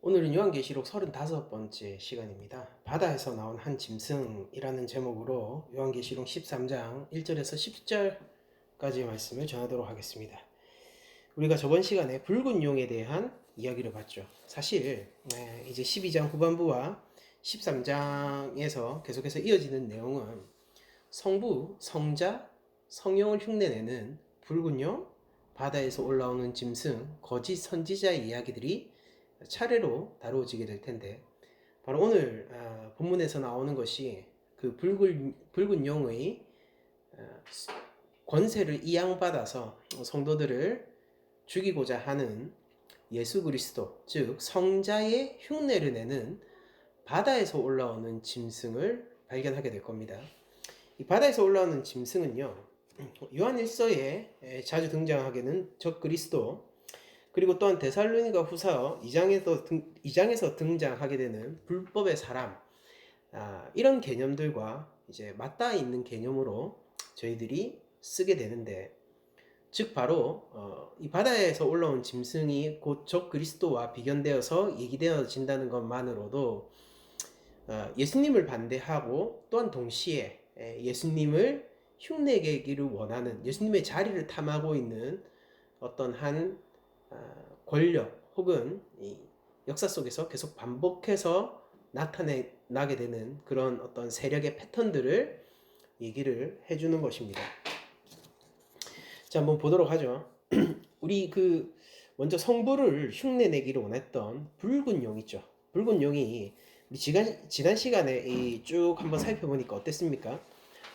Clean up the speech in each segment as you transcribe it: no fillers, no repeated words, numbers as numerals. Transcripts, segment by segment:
오늘은 요한계시록 35번째 시간입니다. 바다에서 나온 한 짐승이라는 제목으로 요한계시록 13장 1절에서 10절까지의 말씀을 전하도록 하겠습니다. 우리가 저번 시간에 붉은 용에 대한 이야기를 봤죠. 사실 이제 12장 후반부와 13장에서 계속해서 이어지는 내용은 성부, 성자, 성령을 흉내내는 붉은 용, 바다에서 올라오는 짐승, 거짓 선지자의 이야기들이 차례로 다루어지게 될 텐데, 바로 오늘 본문에서 나오는 것이 그 붉은 용의 권세를 이양받아서 성도들을 죽이고자 하는 예수 그리스도, 즉 성자의 흉내를 내는 바다에서 올라오는 짐승을 발견하게 될 겁니다. 이 바다에서 올라오는 짐승은요, 요한 1서에 자주 등장하게는 적 그리스도, 그리고 또한 데살로니가 후서 2장에서 등장하게 되는 불법의 사람, 이런 개념들과 이제 맞닿아 있는 개념으로 저희들이 쓰게 되는데, 즉 바로 이 바다에서 올라온 짐승이 곧 적 그리스도와 비견되어서 얘기되어진다는 것만으로도 예수님을 반대하고 또한 동시에 예수님을 흉내내기를 원하는, 예수님의 자리를 탐하고 있는 어떤 한 권력 혹은 이 역사 속에서 계속 반복해서 나타나게 되는 그런 어떤 세력의 패턴들을 얘기를 해주는 것입니다. 자, 한번 보도록 하죠. 우리 먼저 성부를 흉내내기를 원했던 붉은 용 있죠. 붉은 용이 우리 지난 시간에 쭉 한번 살펴보니까 어땠습니까?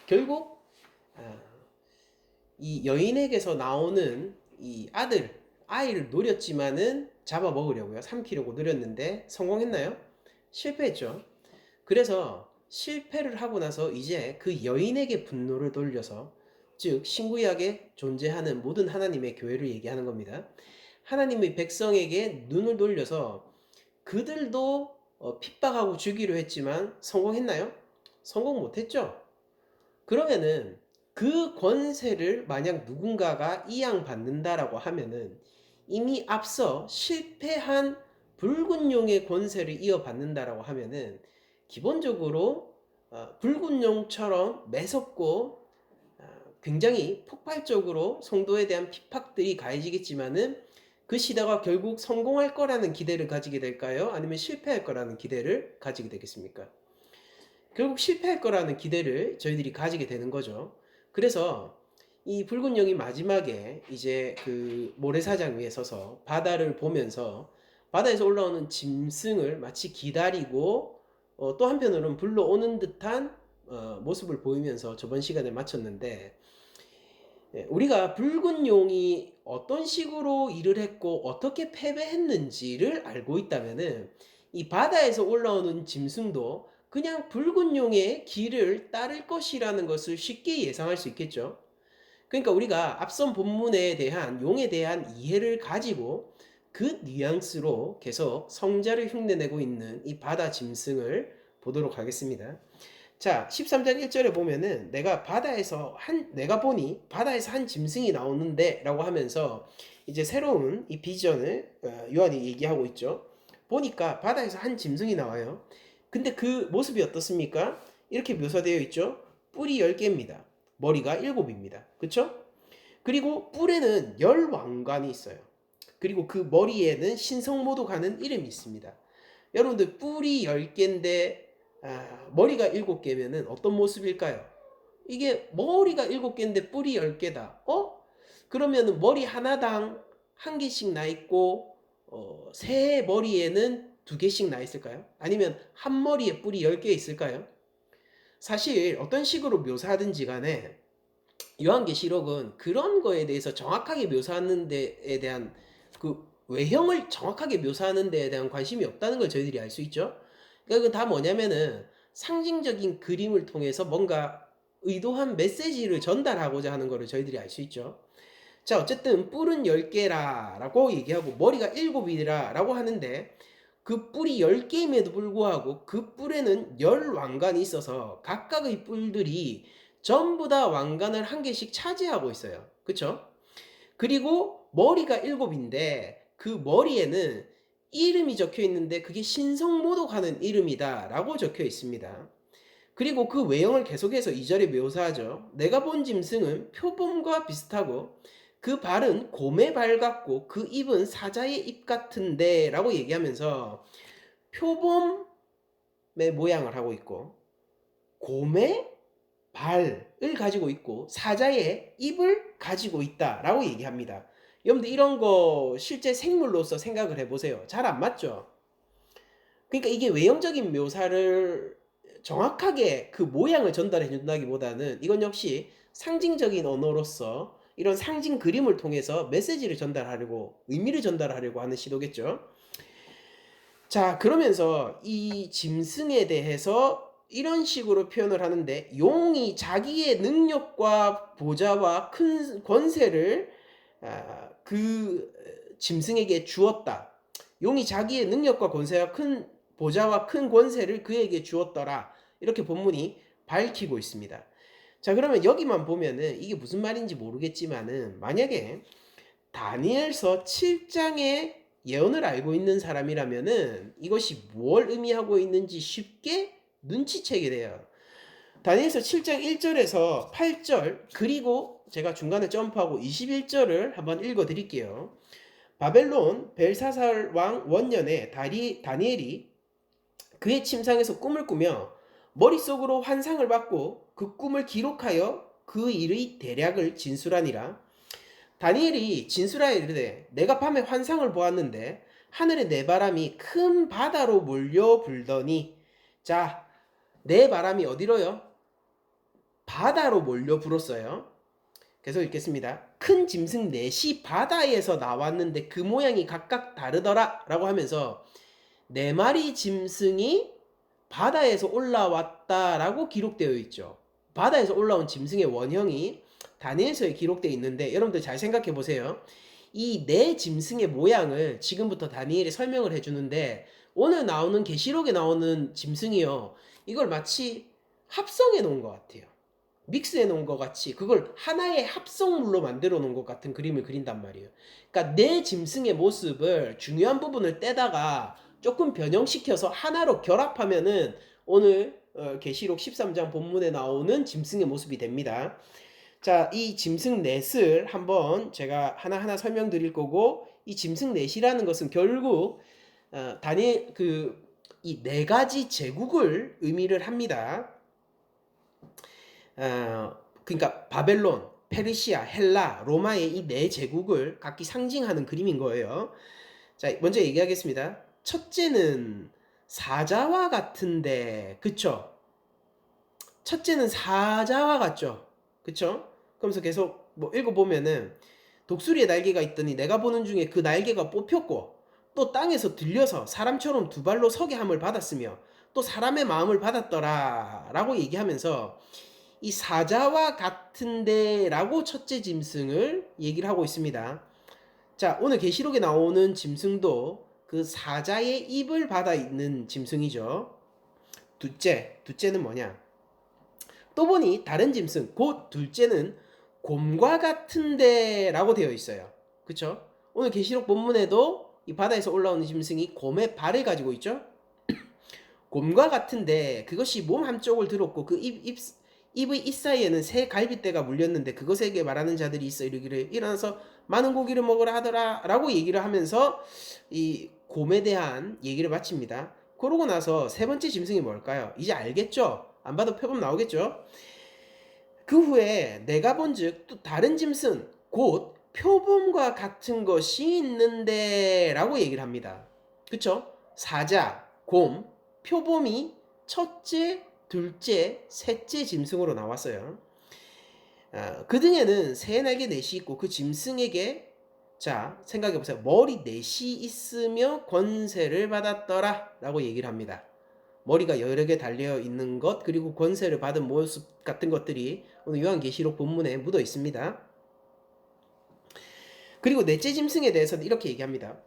결국 이 여인에게서 나오는 이 아이를 노렸지만은 잡아먹으려고요. 삼키려고 노렸는데 성공했나요? 실패했죠. 그래서 실패를 하고 나서 이제 그 여인에게 분노를 돌려서, 즉 신구약에 존재하는 모든 하나님의 교회를 얘기하는 겁니다. 하나님의 백성에게 눈을 돌려서 그들도 핍박하고 죽이려 했지만 성공했나요? 성공 못했죠. 그러면은 그 권세를 만약 누군가가 이양받는다라고 하면은 이미 앞서 실패한 붉은 용의 권세를 이어받는다라고 하면은 기본적으로 붉은 용처럼 매섭고 굉장히 폭발적으로 성도에 대한 핍박들이 가해지겠지만은 그 시대가 결국 성공할 거라는 기대를 가지게 될까요? 아니면 실패할 거라는 기대를 가지게 되겠습니까? 결국 실패할 거라는 기대를 저희들이 가지게 되는 거죠. 그래서 이 붉은 용이 마지막에 이제 그 모래사장 위에 서서 바다를 보면서 바다에서 올라오는 짐승을 마치 기다리고 또 한편으로는 불러오는 듯한 모습을 보이면서 저번 시간에 마쳤는데, 우리가 붉은 용이 어떤 식으로 일을 했고 어떻게 패배했는지를 알고 있다면은 이 바다에서 올라오는 짐승도 그냥 붉은 용의 길을 따를 것이라는 것을 쉽게 예상할 수 있겠죠. 그러니까 우리가 앞선 본문에 대한 용에 대한 이해를 가지고 그 뉘앙스로 계속 성자를 흉내내고 있는 이 바다 짐승을 보도록 하겠습니다. 자, 13장 1절에 보면은 내가 보니 바다에서 한 짐승이 나오는데 라고 하면서 이제 새로운 이 비전을 요한이 얘기하고 있죠. 보니까 바다에서 한 짐승이 나와요. 근데 그 모습이 어떻습니까? 이렇게 묘사되어 있죠. 뿔이 10개입니다. 머리가 7입니다. 그쵸? 그리고 뿔에는 10왕관이 있어요. 그리고 그 머리에는 신성모도 가는 이름이 있습니다. 여러분들 뿔이 10개인데 머리가 7개면은 어떤 모습일까요? 이게 머리가 7개인데 뿔이 10개다. 그러면은 머리 하나당 한 개씩 나 있고 새 머리에는 2개씩 나 있을까요? 아니면 한 머리에 뿔이 10개 있을까요? 사실 어떤 식으로 묘사하든지 간에 요한계시록은 그런 거에 대해서 정확하게 묘사하는 데에 대한 그 외형을 정확하게 묘사하는 데에 대한 관심이 없다는 걸 저희들이 알 수 있죠. 그러니까 그건 다 뭐냐면은 상징적인 그림을 통해서 뭔가 의도한 메시지를 전달하고자 하는 거를 저희들이 알 수 있죠. 자, 어쨌든 뿔은 10개라 라고 얘기하고 머리가 7이라 라고 하는데, 그 뿔이 10개임에도 불구하고 그 뿔에는 10왕관이 있어서 각각의 뿔들이 전부 다 왕관을 한 개씩 차지하고 있어요. 그쵸? 그리고 머리가 7인데 그 머리에는 이름이 적혀 있는데 그게 신성모독하는 이름이다 라고 적혀 있습니다. 그리고 그 외형을 계속해서 2절에 묘사하죠. 내가 본 짐승은 표범과 비슷하고 그 발은 곰의 발 같고 그 입은 사자의 입 같은데 라고 얘기하면서 표범의 모양을 하고 있고 곰의 발을 가지고 있고 사자의 입을 가지고 있다라고 얘기합니다. 여러분들 이런 거 실제 생물로서 생각을 해보세요. 잘 안 맞죠? 그러니까 이게 외형적인 묘사를 정확하게 그 모양을 전달해 준다기보다는 이건 역시 상징적인 언어로서 이런 상징 그림을 통해서 메시지를 전달하려고 의미를 전달하려고 하는 시도겠죠. 자, 그러면서 이 짐승에 대해서 이런 식으로 표현을 하는데 용이 자기의 능력과 보좌와 큰 권세를 그 짐승에게 주었다. 용이 자기의 능력과 권세와 큰 보좌와 큰 권세를 그에게 주었더라. 이렇게 본문이 밝히고 있습니다. 자, 그러면 여기만 보면은 이게 무슨 말인지 모르겠지만은 만약에 다니엘서 7장의 예언을 알고 있는 사람이라면은 이것이 뭘 의미하고 있는지 쉽게 눈치채게 돼요. 다니엘서 7장 1절에서 8절 그리고 제가 중간에 점프하고 21절을 한번 읽어 드릴게요. 바벨론 벨사살 왕 원년에 다니엘이 그의 침상에서 꿈을 꾸며 머릿속으로 환상을 받고 그 꿈을 기록하여 그 일의 대략을 진술하니라. 다니엘이 진술하여 이르되 내가 밤에 환상을 보았는데 하늘에 내 바람이 큰 바다로 몰려 불더니 자, 내 바람이 어디로요? 바다로 몰려 불었어요. 계속 읽겠습니다. 큰 짐승 넷이 바다에서 나왔는데 그 모양이 각각 다르더라 라고 하면서 네 마리 짐승이 바다에서 올라왔다라고 기록되어 있죠. 바다에서 올라온 짐승의 원형이 다니엘서에 기록되어 있는데 여러분들 잘 생각해 보세요. 이 네 짐승의 모양을 지금부터 다니엘이 설명을 해주는데 오늘 나오는 계시록에 나오는 짐승이요. 이걸 마치 합성해 놓은 것 같아요. 믹스해 놓은 것 같이 그걸 하나의 합성물로 만들어 놓은 것 같은 그림을 그린단 말이에요. 그러니까 네 짐승의 모습을 중요한 부분을 떼다가 조금 변형시켜서 하나로 결합하면은 오늘 계시록 13장 본문에 나오는 짐승의 모습이 됩니다. 자, 이 짐승 넷을 한번 제가 하나하나 설명드릴 거고 이 짐승 넷이라는 것은 결국 다니엘 이 네 가지 제국을 의미를 합니다. 그러니까 바벨론, 페르시아, 헬라, 로마의 이 네 제국을 각기 상징하는 그림인 거예요. 자, 먼저 얘기하겠습니다. 첫째는 사자와 같은데, 그쵸? 첫째는 사자와 같죠? 그쵸? 그러면서 계속 뭐 읽어보면은 독수리의 날개가 있더니 내가 보는 중에 그 날개가 뽑혔고 또 땅에서 들려서 사람처럼 두 발로 서게 함을 받았으며 또 사람의 마음을 받았더라 라고 얘기하면서 이 사자와 같은데 라고 첫째 짐승을 얘기를 하고 있습니다. 자, 오늘 계시록에 나오는 짐승도 그 사자의 입을 받아 있는 짐승이죠. 둘째는 뭐냐? 또 보니 다른 짐승, 곧 둘째는 곰과 같은데 라고 되어 있어요. 그쵸? 오늘 계시록 본문에도 이 바다에서 올라오는 짐승이 곰의 발을 가지고 있죠? 곰과 같은데 그것이 몸 한쪽을 들었고 그 입의 입 사이에는 새 갈빗대가 물렸는데 그것에게 말하는 자들이 있어 이르기를 일어나서 많은 고기를 먹으라 하더라 라고 얘기를 하면서 이 곰에 대한 얘기를 마칩니다. 그러고 나서 세 번째 짐승이 뭘까요? 이제 알겠죠? 안 봐도 표범 나오겠죠? 그 후에 내가 본즉 또 다른 짐승 곧 표범과 같은 것이 있는데 라고 얘기를 합니다. 그쵸? 사자, 곰, 표범이 첫째, 둘째, 셋째 짐승으로 나왔어요. 그 등에는 새 날개 넷이 있고 그 짐승에게 자 생각해보세요. 머리 넷이 있으며 권세를 받았더라 라고 얘기를 합니다. 머리가 여러 개 달려 있는 것 그리고 권세를 받은 모습 같은 것들이 오늘 요한계시록 본문에 묻어 있습니다. 그리고 넷째 짐승에 대해서는 이렇게 얘기합니다.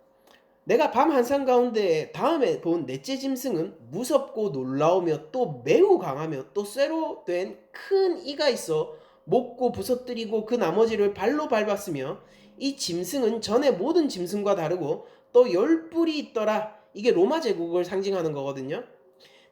내가 밤 한상 가운데 다음에 본 넷째 짐승은 무섭고 놀라우며 또 매우 강하며 또 쇠로 된 큰 이가 있어 먹고 부서뜨리고 그 나머지를 발로 밟았으며 이 짐승은 전에 모든 짐승과 다르고 또 10뿔이 있더라. 이게 로마 제국을 상징하는 거거든요.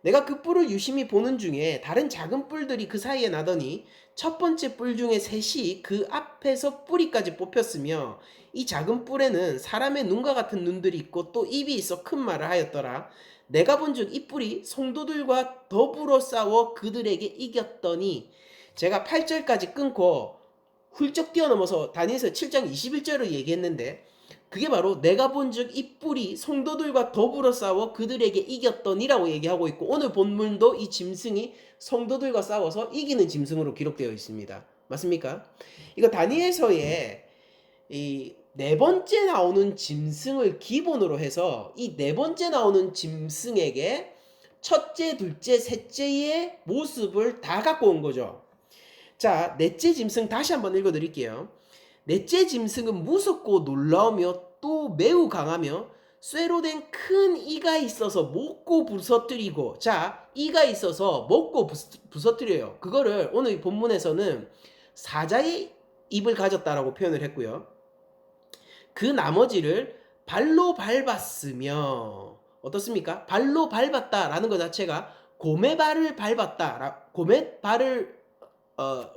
내가 그 뿔을 유심히 보는 중에 다른 작은 뿔들이 그 사이에 나더니 첫 번째 뿔 중에 셋이 그 앞에서 뿌리까지 뽑혔으며 이 작은 뿔에는 사람의 눈과 같은 눈들이 있고 또 입이 있어 큰 말을 하였더라. 내가 본즉 이 뿔이 성도들과 더불어 싸워 그들에게 이겼더니, 제가 8절까지 끊고 훌쩍 뛰어넘어서 다니엘서 7장 21절을 얘기했는데, 그게 바로 내가 본즉 이 뿔이 성도들과 더불어 싸워 그들에게 이겼더니라고 얘기하고 있고, 오늘 본문도 이 짐승이 성도들과 싸워서 이기는 짐승으로 기록되어 있습니다. 맞습니까? 이거 다니엘서에 이 네 번째 나오는 짐승을 기본으로 해서 이 네 번째 나오는 짐승에게 첫째, 둘째, 셋째의 모습을 다 갖고 온 거죠. 자, 넷째 짐승 다시 한번 읽어드릴게요. 넷째 짐승은 무섭고 놀라우며 또 매우 강하며 쇠로 된 큰 이가 있어서 먹고 부서뜨리고, 자, 이가 있어서 먹고 부서뜨려요. 그거를 오늘 본문에서는 사자의 입을 가졌다라고 표현을 했고요. 그 나머지를 발로 밟았으며, 어떻습니까? 발로 밟았다라는 것 자체가 고매발을 밟았다, 고매발을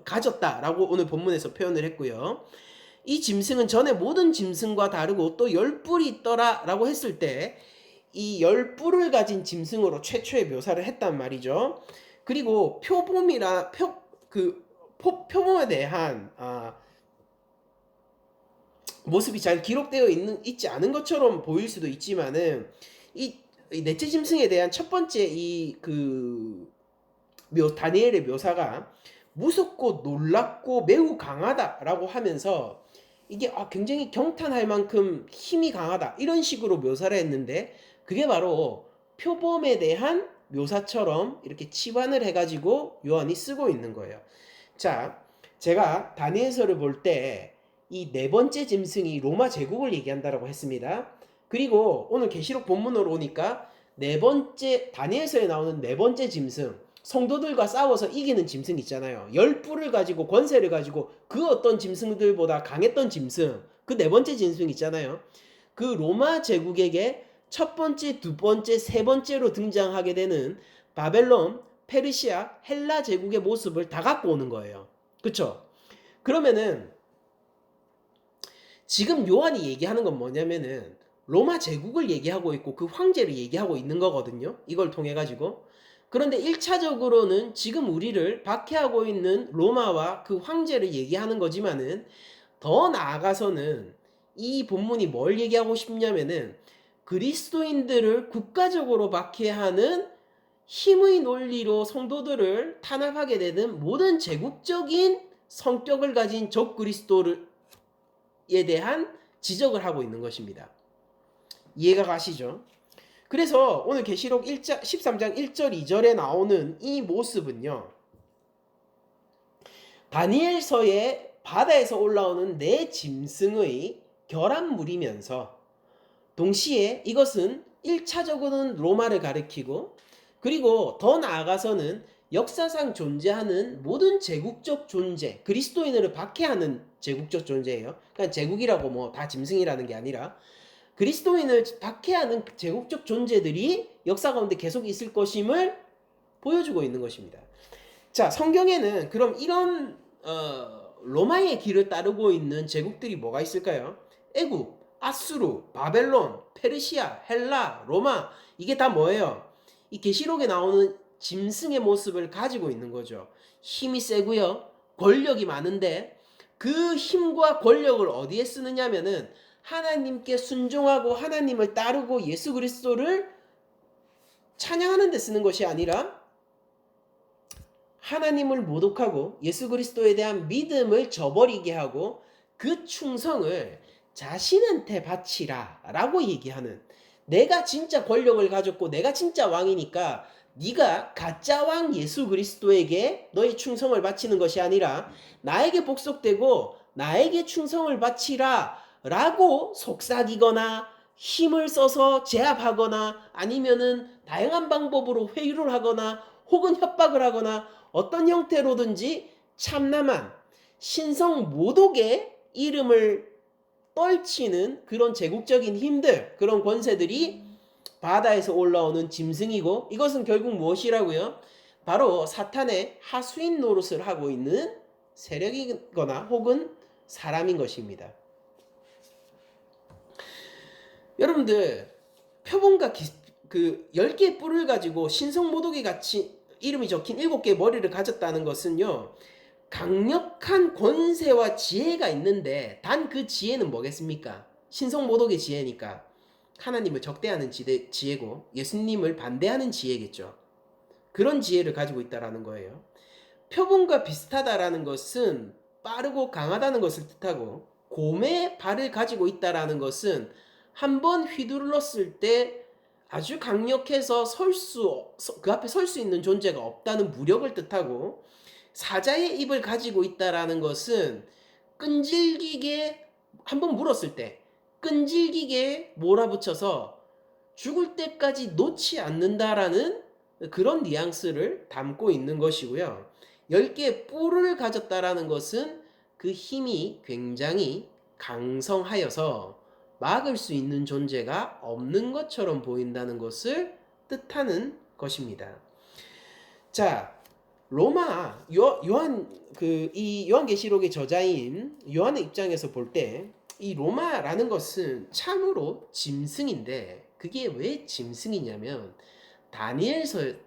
가졌다라고 오늘 본문에서 표현을 했고요. 이 짐승은 전에 모든 짐승과 다르고 또 10뿔이 있더라라고 했을 때 이 10뿔을 가진 짐승으로 최초의 묘사를 했단 말이죠. 그리고 표범에 대한 모습이 잘 기록되어 있지 않은 것처럼 보일 수도 있지만은 이 넷째 짐승에 대한 첫 번째 다니엘의 묘사가 무섭고 놀랍고 매우 강하다라고 하면서 이게 굉장히 경탄할 만큼 힘이 강하다 이런 식으로 묘사를 했는데, 그게 바로 표범에 대한 묘사처럼 이렇게 치환을 해가지고 요한이 쓰고 있는 거예요. 자, 제가 다니엘서를 볼 때 이 네 번째 짐승이 로마 제국을 얘기한다라고 했습니다. 그리고 오늘 계시록 본문으로 오니까 네 번째 다니엘서에 나오는 네 번째 짐승, 성도들과 싸워서 이기는 짐승 있잖아요. 10뿔을 가지고 권세를 가지고 그 어떤 짐승들보다 강했던 짐승, 그 네 번째 짐승 있잖아요. 그 로마 제국에게 첫 번째, 두 번째, 세 번째로 등장하게 되는 바벨론, 페르시아, 헬라 제국의 모습을 다 갖고 오는 거예요. 그렇죠? 그러면은 지금 요한이 얘기하는 건 뭐냐면은 로마 제국을 얘기하고 있고 그 황제를 얘기하고 있는 거거든요. 이걸 통해 가지고. 그런데 1차적으로는 지금 우리를 박해하고 있는 로마와 그 황제를 얘기하는 거지만은 더 나아가서는 이 본문이 뭘 얘기하고 싶냐면은 그리스도인들을 국가적으로 박해하는 힘의 논리로 성도들을 탄압하게 되는 모든 제국적인 성격을 가진 적 그리스도에 대한 지적을 하고 있는 것입니다. 이해가 가시죠? 그래서 오늘 계시록 13장 1절 2절에 나오는 이 모습은요, 다니엘서의 바다에서 올라오는 네 짐승의 결합물이면서 동시에 이것은 1차적으로는 로마를 가리키고, 그리고 더 나아가서는 역사상 존재하는 모든 제국적 존재, 그리스도인을 박해하는 제국적 존재예요. 그러니까 제국이라고 뭐 다 짐승이라는 게 아니라 그리스도인을 박해하는 제국적 존재들이 역사 가운데 계속 있을 것임을 보여주고 있는 것입니다. 자, 성경에는 그럼 이런 로마의 길을 따르고 있는 제국들이 뭐가 있을까요? 애굽, 아수르, 바벨론, 페르시아, 헬라, 로마, 이게 다 뭐예요? 이 계시록에 나오는 짐승의 모습을 가지고 있는 거죠. 힘이 세고요, 권력이 많은데 그 힘과 권력을 어디에 쓰느냐면은 하나님께 순종하고 하나님을 따르고 예수 그리스도를 찬양하는 데 쓰는 것이 아니라 하나님을 모독하고 예수 그리스도에 대한 믿음을 저버리게 하고 그 충성을 자신한테 바치라 라고 얘기하는, 내가 진짜 권력을 가졌고 내가 진짜 왕이니까 네가 가짜 왕 예수 그리스도에게 너의 충성을 바치는 것이 아니라 나에게 복속되고 나에게 충성을 바치라 라고 속삭이거나 힘을 써서 제압하거나 아니면은 다양한 방법으로 회유를 하거나 혹은 협박을 하거나 어떤 형태로든지 참남한 신성 모독의 이름을 떨치는 그런 제국적인 힘들, 그런 권세들이 바다에서 올라오는 짐승이고, 이것은 결국 무엇이라고요? 바로 사탄의 하수인 노릇을 하고 있는 세력이거나 혹은 사람인 것입니다. 여러분들, 표본과 그 10개의 뿔을 가지고 신성모독이 같이 이름이 적힌 7개의 머리를 가졌다는 것은요, 강력한 권세와 지혜가 있는데, 단 그 지혜는 뭐겠습니까? 신성모독의 지혜니까 하나님을 적대하는 지혜고 예수님을 반대하는 지혜겠죠. 그런 지혜를 가지고 있다라는 거예요. 표본과 비슷하다라는 것은 빠르고 강하다는 것을 뜻하고, 곰의 발을 가지고 있다라는 것은 한번 휘둘렀을 때 아주 강력해서 그 앞에 설 수 있는 존재가 없다는 무력을 뜻하고, 사자의 입을 가지고 있다라는 것은 끈질기게 한번 물었을 때 끈질기게 몰아붙여서 죽을 때까지 놓지 않는다라는 그런 뉘앙스를 담고 있는 것이고요. 10개의 뿔을 가졌다라는 것은 그 힘이 굉장히 강성하여서 막을 수 있는 존재가 없는 것처럼 보인다는 것을 뜻하는 것입니다. 자, 로마 요한 이 요한계시록의 저자인 요한의 입장에서 볼 때 이 로마라는 것은 참으로 짐승인데, 그게 왜 짐승이냐면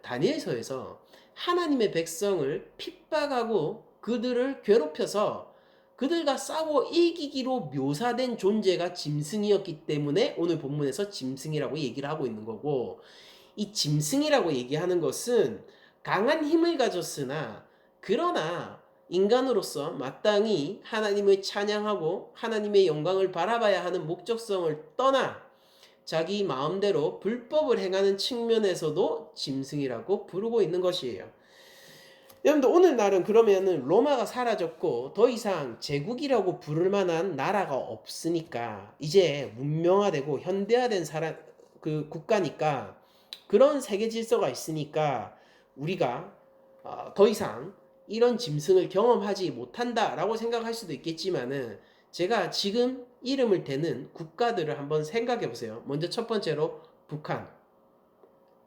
다니엘서에서 하나님의 백성을 핍박하고 그들을 괴롭혀서 그들과 싸워 이기기로 묘사된 존재가 짐승이었기 때문에 오늘 본문에서 짐승이라고 얘기를 하고 있는 거고, 이 짐승이라고 얘기하는 것은 강한 힘을 가졌으나 그러나 인간으로서 마땅히 하나님을 찬양하고 하나님의 영광을 바라봐야 하는 목적성을 떠나 자기 마음대로 불법을 행하는 측면에서도 짐승이라고 부르고 있는 것이에요. 여러분들, 오늘날은 그러면은 로마가 사라졌고 더 이상 제국이라고 부를 만한 나라가 없으니까, 이제 문명화되고 현대화된 국가니까, 그런 세계 질서가 있으니까 우리가 더 이상 이런 짐승을 경험하지 못한다라고 생각할 수도 있겠지만은, 제가 지금 이름을 대는 국가들을 한번 생각해 보세요. 먼저 첫 번째로 북한.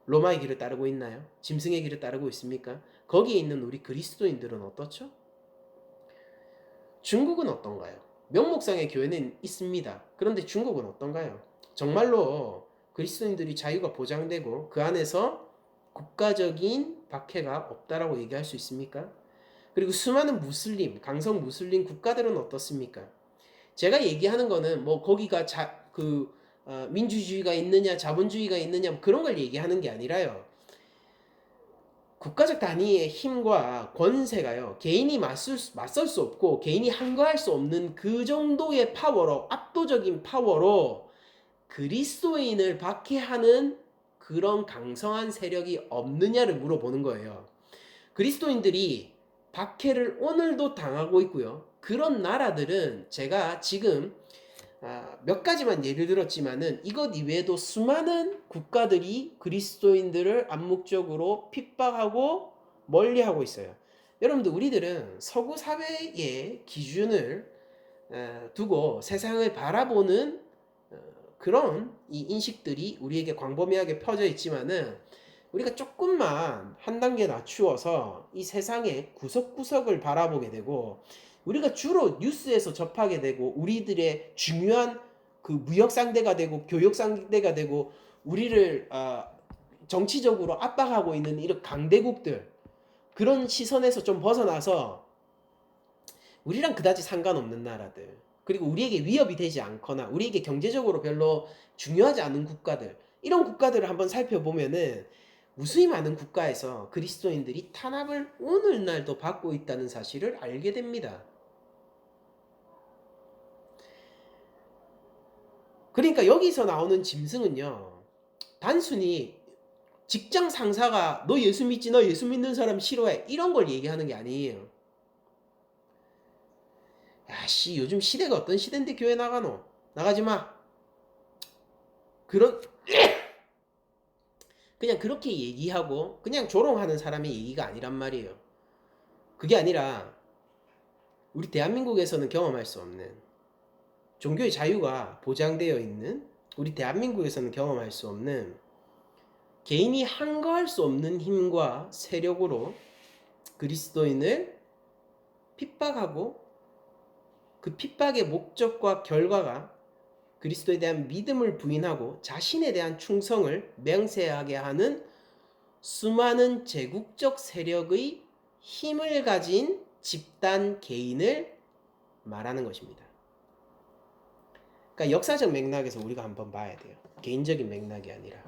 로마의 길을 따르고 있나요? 짐승의 길을 따르고 있습니까? 거기에 있는 우리 그리스도인들은 어떻죠? 중국은 어떤가요? 명목상의 교회는 있습니다. 그런데 중국은 어떤가요? 정말로 그리스도인들이 자유가 보장되고 그 안에서 국가적인 박해가 없다라고 얘기할 수 있습니까? 그리고 수많은 강성 무슬림 국가들은 어떻습니까? 제가 얘기하는 거는 뭐 거기가 민주주의가 있느냐 자본주의가 있느냐 그런 걸 얘기하는 게 아니라요, 국가적 단위의 힘과 권세가요, 개인이 맞설 수 없고 개인이 한거할 수 없는 그 정도의 파워로, 압도적인 파워로 그리스도인을 박해하는 그런 강성한 세력이 없느냐를 물어보는 거예요. 그리스도인들이 박해를 오늘도 당하고 있고요. 그런 나라들은 제가 지금 몇 가지만 예를 들었지만은 이것 이외에도 수많은 국가들이 그리스도인들을 암묵적으로 핍박하고 멀리하고 있어요. 여러분들, 우리들은 서구 사회의 기준을 두고 세상을 바라보는 그런 이 인식들이 우리에게 광범위하게 퍼져 있지만은, 우리가 조금만 한 단계 낮추어서 이 세상의 구석구석을 바라보게 되고, 우리가 주로 뉴스에서 접하게 되고 우리들의 중요한 그 무역 상대가 되고 교역 상대가 되고 우리를 정치적으로 압박하고 있는 이런 강대국들, 그런 시선에서 좀 벗어나서 우리랑 그다지 상관없는 나라들, 그리고 우리에게 위협이 되지 않거나 우리에게 경제적으로 별로 중요하지 않은 국가들, 이런 국가들을 한번 살펴보면은 무수히 많은 국가에서 그리스도인들이 탄압을 오늘날도 받고 있다는 사실을 알게 됩니다. 그러니까 여기서 나오는 짐승은요, 단순히 직장 상사가 너 예수 믿지, 너 예수 믿는 사람 싫어해, 이런 걸 얘기하는 게 아니에요. 야씨, 요즘 시대가 어떤 시대인데 교회 나가노? 나가지 마. 그냥 그렇게 얘기하고 그냥 조롱하는 사람의 얘기가 아니란 말이에요. 그게 아니라 우리 대한민국에서는 경험할 수 없는 종교의 자유가 보장되어 있는 우리 대한민국에서는 경험할 수 없는 개인이 항거할 수 없는 힘과 세력으로 그리스도인을 핍박하고 그 핍박의 목적과 결과가 그리스도에 대한 믿음을 부인하고 자신에 대한 충성을 맹세하게 하는 수많은 제국적 세력의 힘을 가진 집단 개인을 말하는 것입니다. 그러니까 역사적 맥락에서 우리가 한번 봐야 돼요. 개인적인 맥락이 아니라.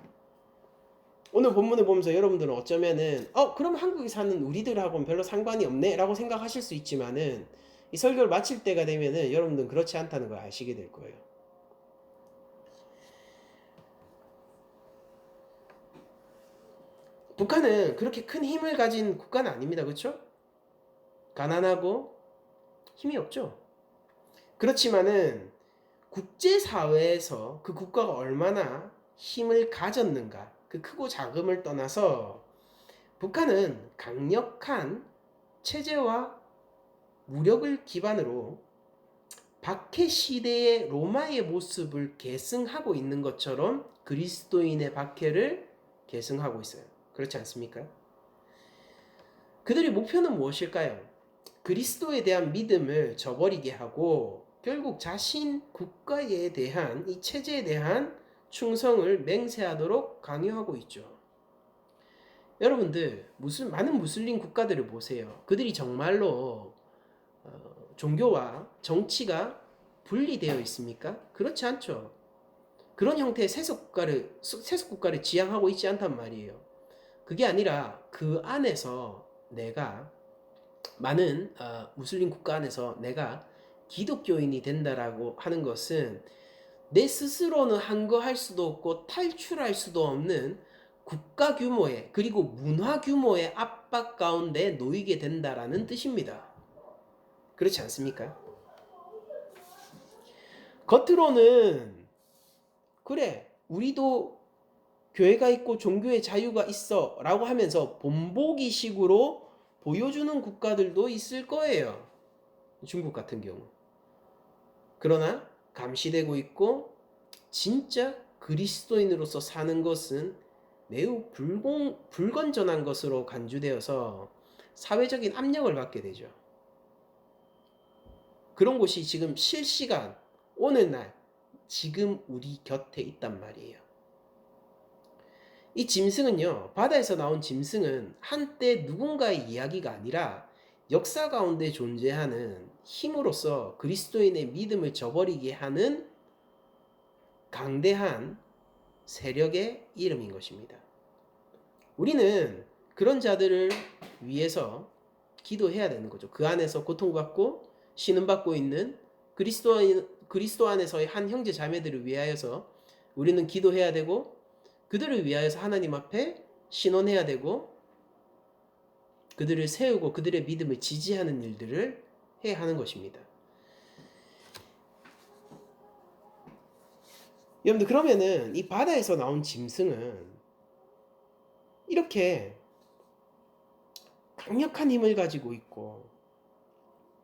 오늘 본문을 보면서 여러분들은 어쩌면은 그럼 한국에 사는 우리들하고는 별로 상관이 없네 라고 생각하실 수 있지만은 이 설교를 마칠 때가 되면은 여러분들은 그렇지 않다는 걸 아시게 될 거예요. 북한은 그렇게 큰 힘을 가진 국가는 아닙니다. 그렇죠? 가난하고 힘이 없죠. 그렇지만은 국제사회에서 그 국가가 얼마나 힘을 가졌는가, 그 크고 작음을 떠나서 북한은 강력한 체제와 무력을 기반으로 박해 시대의 로마의 모습을 계승하고 있는 것처럼 그리스도인의 박해를 계승하고 있어요. 그렇지 않습니까? 그들의 목표는 무엇일까요? 그리스도에 대한 믿음을 저버리게 하고 결국 자신 국가에 대한 이 체제에 대한 충성을 맹세하도록 강요하고 있죠. 여러분들 많은 무슬림 국가들을 보세요. 그들이 정말로 종교와 정치가 분리되어 있습니까? 그렇지 않죠. 그런 형태의 세속 국가를 지향하고 있지 않단 말이에요. 그게 아니라 그 안에서 내가 많은 무슬림 국가 안에서 내가 기독교인이 된다라고 하는 것은 내 스스로는 항거할 수도 없고 탈출할 수도 없는 국가 규모의 그리고 문화 규모의 압박 가운데 놓이게 된다라는 뜻입니다. 그렇지 않습니까? 겉으로는 그래 우리도 교회가 있고 종교의 자유가 있어 라고 하면서 본보기식으로 보여주는 국가들도 있을 거예요. 중국 같은 경우. 그러나 감시되고 있고 진짜 그리스도인으로서 사는 것은 매우 불건전한 것으로 간주되어서 사회적인 압력을 받게 되죠. 그런 곳이 지금 실시간 오늘날 지금 우리 곁에 있단 말이에요. 이 짐승은요, 바다에서 나온 짐승은 한때 누군가의 이야기가 아니라 역사 가운데 존재하는 힘으로써 그리스도인의 믿음을 저버리게 하는 강대한 세력의 이름인 것입니다. 우리는 그런 자들을 위해서 기도해야 되는 거죠. 그 안에서 고통받고 신음받고 있는 그리스도 안에서의 한 형제 자매들을 위하여서 우리는 기도해야 되고 그들을 위하여서 하나님 앞에 신원해야 되고 그들을 세우고 그들의 믿음을 지지하는 일들을 해야 하는 것입니다. 여러분들 그러면은 이 바다에서 나온 짐승은 이렇게 강력한 힘을 가지고 있고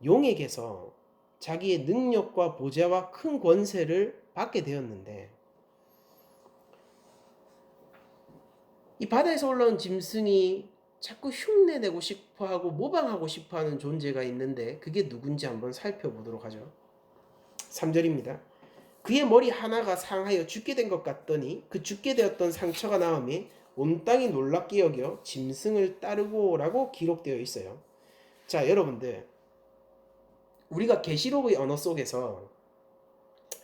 용에게서 자기의 능력과 보좌와 큰 권세를 받게 되었는데 이 바다에서 올라온 짐승이 자꾸 흉내내고 싶어하고 모방하고 싶어하는 존재가 있는데 그게 누군지 한번 살펴보도록 하죠. 3절입니다. 그의 머리 하나가 상하여 죽게 된 것 같더니 그 죽게 되었던 상처가 나음에 온 땅이 놀랍게 여겨 짐승을 따르고라고 기록되어 있어요. 자, 여러분들 우리가 계시록의 언어 속에서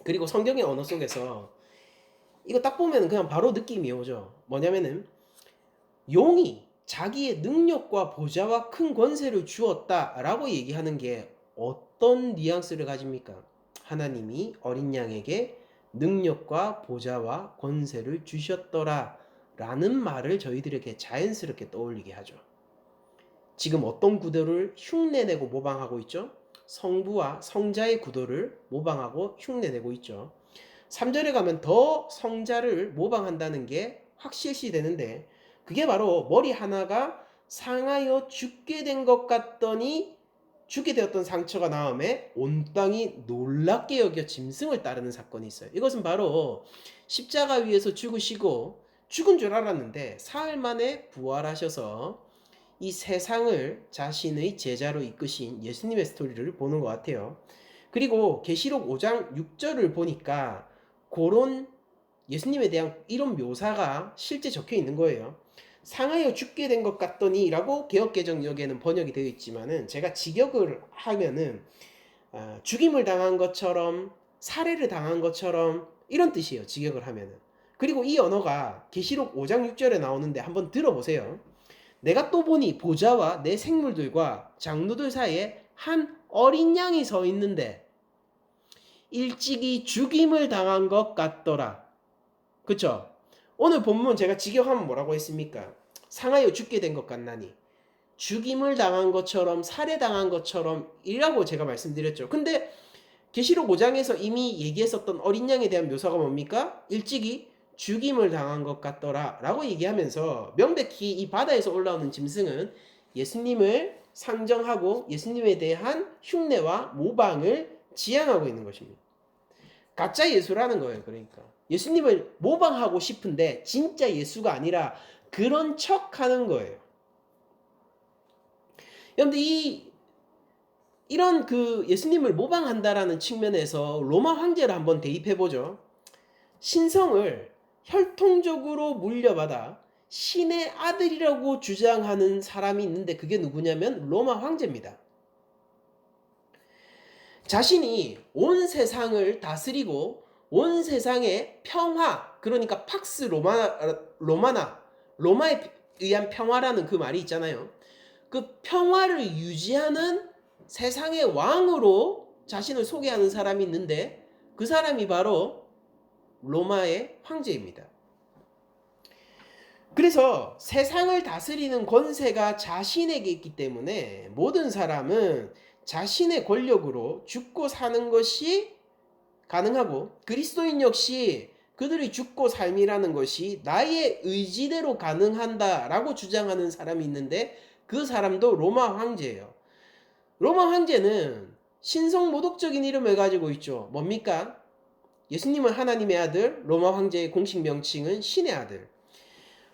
그리고 성경의 언어 속에서 이거 딱 보면 그냥 바로 느낌이 오죠. 뭐냐면은 용이 자기의 능력과 보좌와 큰 권세를 주었다라고 얘기하는 게 어떤 뉘앙스를 가집니까? 하나님이 어린 양에게 능력과 보좌와 권세를 주셨더라 라는 말을 저희들에게 자연스럽게 떠올리게 하죠. 지금 어떤 구도를 흉내내고 모방하고 있죠? 성부와 성자의 구도를 모방하고 흉내내고 있죠. 3절에 가면 더 성자를 모방한다는 게 확실시 되는데 그게 바로 머리 하나가 상하여 죽게 된 것 같더니 주게 되었던 상처가 나음에 온 땅이 놀랍게 여겨 짐승을 따르는 사건이 있어요. 이것은 바로 십자가 위에서 죽으시고 죽은 줄 알았는데 사흘 만에 부활하셔서 이 세상을 자신의 제자로 이끄신 예수님의 스토리를 보는 것 같아요. 그리고 계시록 5장 6절을 보니까 그런 예수님에 대한 이런 묘사가 실제 적혀 있는 거예요. 상하여 죽게 된 것 같더니 라고 개역개정역에는 번역이 되어 있지만은 제가 직역을 하면은 죽임을 당한 것처럼 살해를 당한 것처럼 이런 뜻이에요. 직역을 하면은. 그리고 이 언어가 계시록 5장 6절에 나오는데 한번 들어보세요. 내가 또 보니 보좌와 내 생물들과 장로들 사이에 한 어린 양이 서 있는데 일찍이 죽임을 당한 것 같더라. 그쵸? 오늘 본문 제가 직역하면 뭐라고 했습니까? 상하여 죽게 된 것 같나니 죽임을 당한 것처럼 살해당한 것처럼 이라고 제가 말씀드렸죠. 근데 계시록 5장에서 이미 얘기했었던 어린 양에 대한 묘사가 뭡니까? 일찍이 죽임을 당한 것 같더라 라고 얘기하면서 명백히 이 바다에서 올라오는 짐승은 예수님을 상정하고 예수님에 대한 흉내와 모방을 지향하고 있는 것입니다. 가짜 예수라는 거예요. 그러니까 예수님을 모방하고 싶은데 진짜 예수가 아니라 그런 척 하는 거예요. 여러분들 이런 그 예수님을 모방한다라는 측면에서 로마 황제를 한번 대입해 보죠. 신성을 혈통적으로 물려받아 신의 아들이라고 주장하는 사람이 있는데 그게 누구냐면 로마 황제입니다. 자신이 온 세상을 다스리고 온 세상의 평화, 그러니까 팍스 로마나 로마에 의한 평화라는 그 말이 있잖아요. 그 평화를 유지하는 세상의 왕으로 자신을 소개하는 사람이 있는데 그 사람이 바로 로마의 황제입니다. 그래서 세상을 다스리는 권세가 자신에게 있기 때문에 모든 사람은 자신의 권력으로 죽고 사는 것이 가능하고 그리스도인 역시 그들의 죽고 삶이라는 것이 나의 의지대로 가능한다라고 주장하는 사람이 있는데 그 사람도 로마 황제예요. 로마 황제는 신성 모독적인 이름을 가지고 있죠. 뭡니까? 예수님은 하나님의 아들, 로마 황제의 공식 명칭은 신의 아들.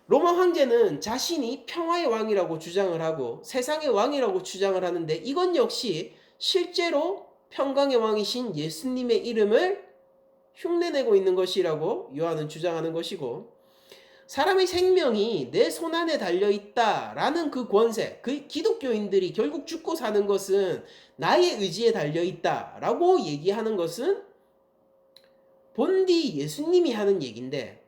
로마 황제는 자신이 평화의 왕이라고 주장을 하고 세상의 왕이라고 주장을 하는데 이건 역시 실제로 평강의 왕이신 예수님의 이름을 흉내내고 있는 것이라고 요한은 주장하는 것이고 사람의 생명이 내 손안에 달려있다라는 그 권세, 그 기독교인들이 결국 죽고 사는 것은 나의 의지에 달려있다라고 얘기하는 것은 본디 예수님이 하는 얘기인데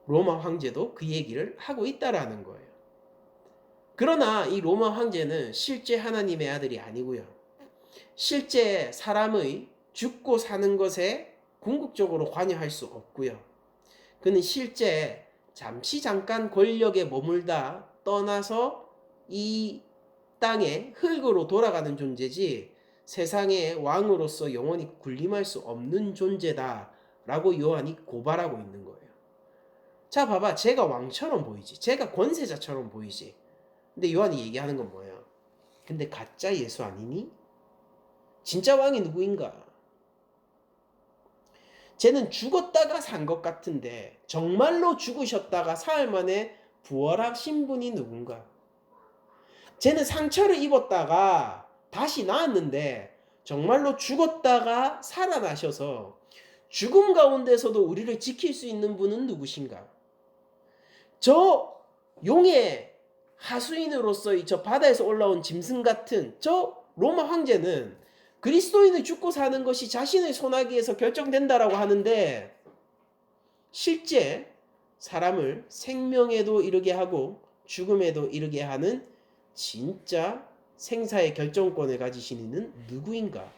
로마 황제도 그 얘기를 하고 있다라는 거예요. 그러나 이 로마 황제는 실제 하나님의 아들이 아니고요. 실제 사람의 죽고 사는 것에 궁극적으로 관여할 수 없고요. 그는 실제 잠깐 권력에 머물다 떠나서 이 땅의 흙으로 돌아가는 존재지 세상의 왕으로서 영원히 군림할 수 없는 존재다라고 요한이 고발하고 있는 거예요. 자, 봐봐. 제가 왕처럼 보이지. 제가 권세자처럼 보이지. 근데 요한이 얘기하는 건 뭐예요? 근데 가짜 예수 아니니? 진짜 왕이 누구인가? 쟤는 죽었다가 산 것 같은데 정말로 죽으셨다가 사흘 만에 부활하신 분이 누군가? 쟤는 상처를 입었다가 다시 나았는데 정말로 죽었다가 살아나셔서 죽음 가운데서도 우리를 지킬 수 있는 분은 누구신가? 저 용의 하수인으로서의 저 바다에서 올라온 짐승 같은 저 로마 황제는 그리스도인을 죽고 사는 것이 자신의 손아귀에서 결정된다라고 하는데 실제 사람을 생명에도 이르게 하고 죽음에도 이르게 하는 진짜 생사의 결정권을 가지신 이는 누구인가?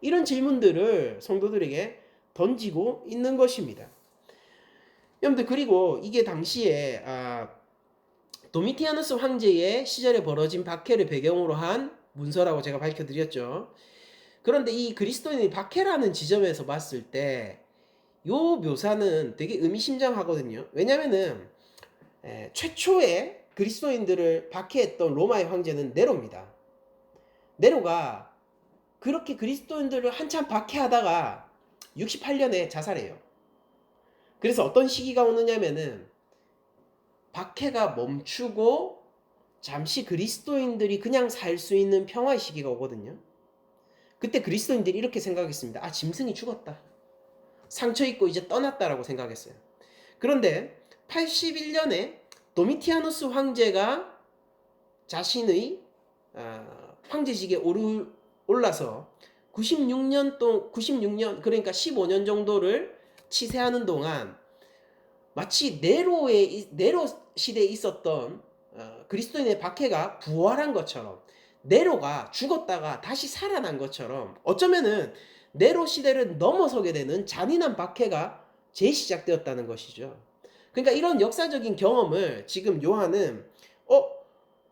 이런 질문들을 성도들에게 던지고 있는 것입니다. 여러분들 그리고 이게 당시에 도미티아누스 황제의 시절에 벌어진 박해를 배경으로 한 문서라고 제가 밝혀드렸죠. 그런데 이 그리스도인의 박해라는 지점에서 봤을 때 요 묘사는 되게 의미심장하거든요. 왜냐면은 최초에 그리스도인들을 박해했던 로마의 황제는 네로입니다. 네로가 그렇게 그리스도인들을 한참 박해하다가 68년에 자살해요. 그래서 어떤 시기가 오느냐면은 박해가 멈추고 잠시 그리스도인들이 그냥 살 수 있는 평화의 시기가 오거든요. 그때 그리스도인들이 이렇게 생각했습니다. 아, 짐승이 죽었다. 상처 입고 이제 떠났다라고 생각했어요. 그런데 81년에 도미티아누스 황제가 자신의 황제직에 올라서 96년 그러니까 15년 정도를 치세하는 동안 마치 네로 시대에 있었던 그리스도인의 박해가 부활한 것처럼 네로가 죽었다가 다시 살아난 것처럼 어쩌면은 네로 시대를 넘어서게 되는 잔인한 박해가 재시작되었다는 것이죠. 그러니까 이런 역사적인 경험을 지금 요한은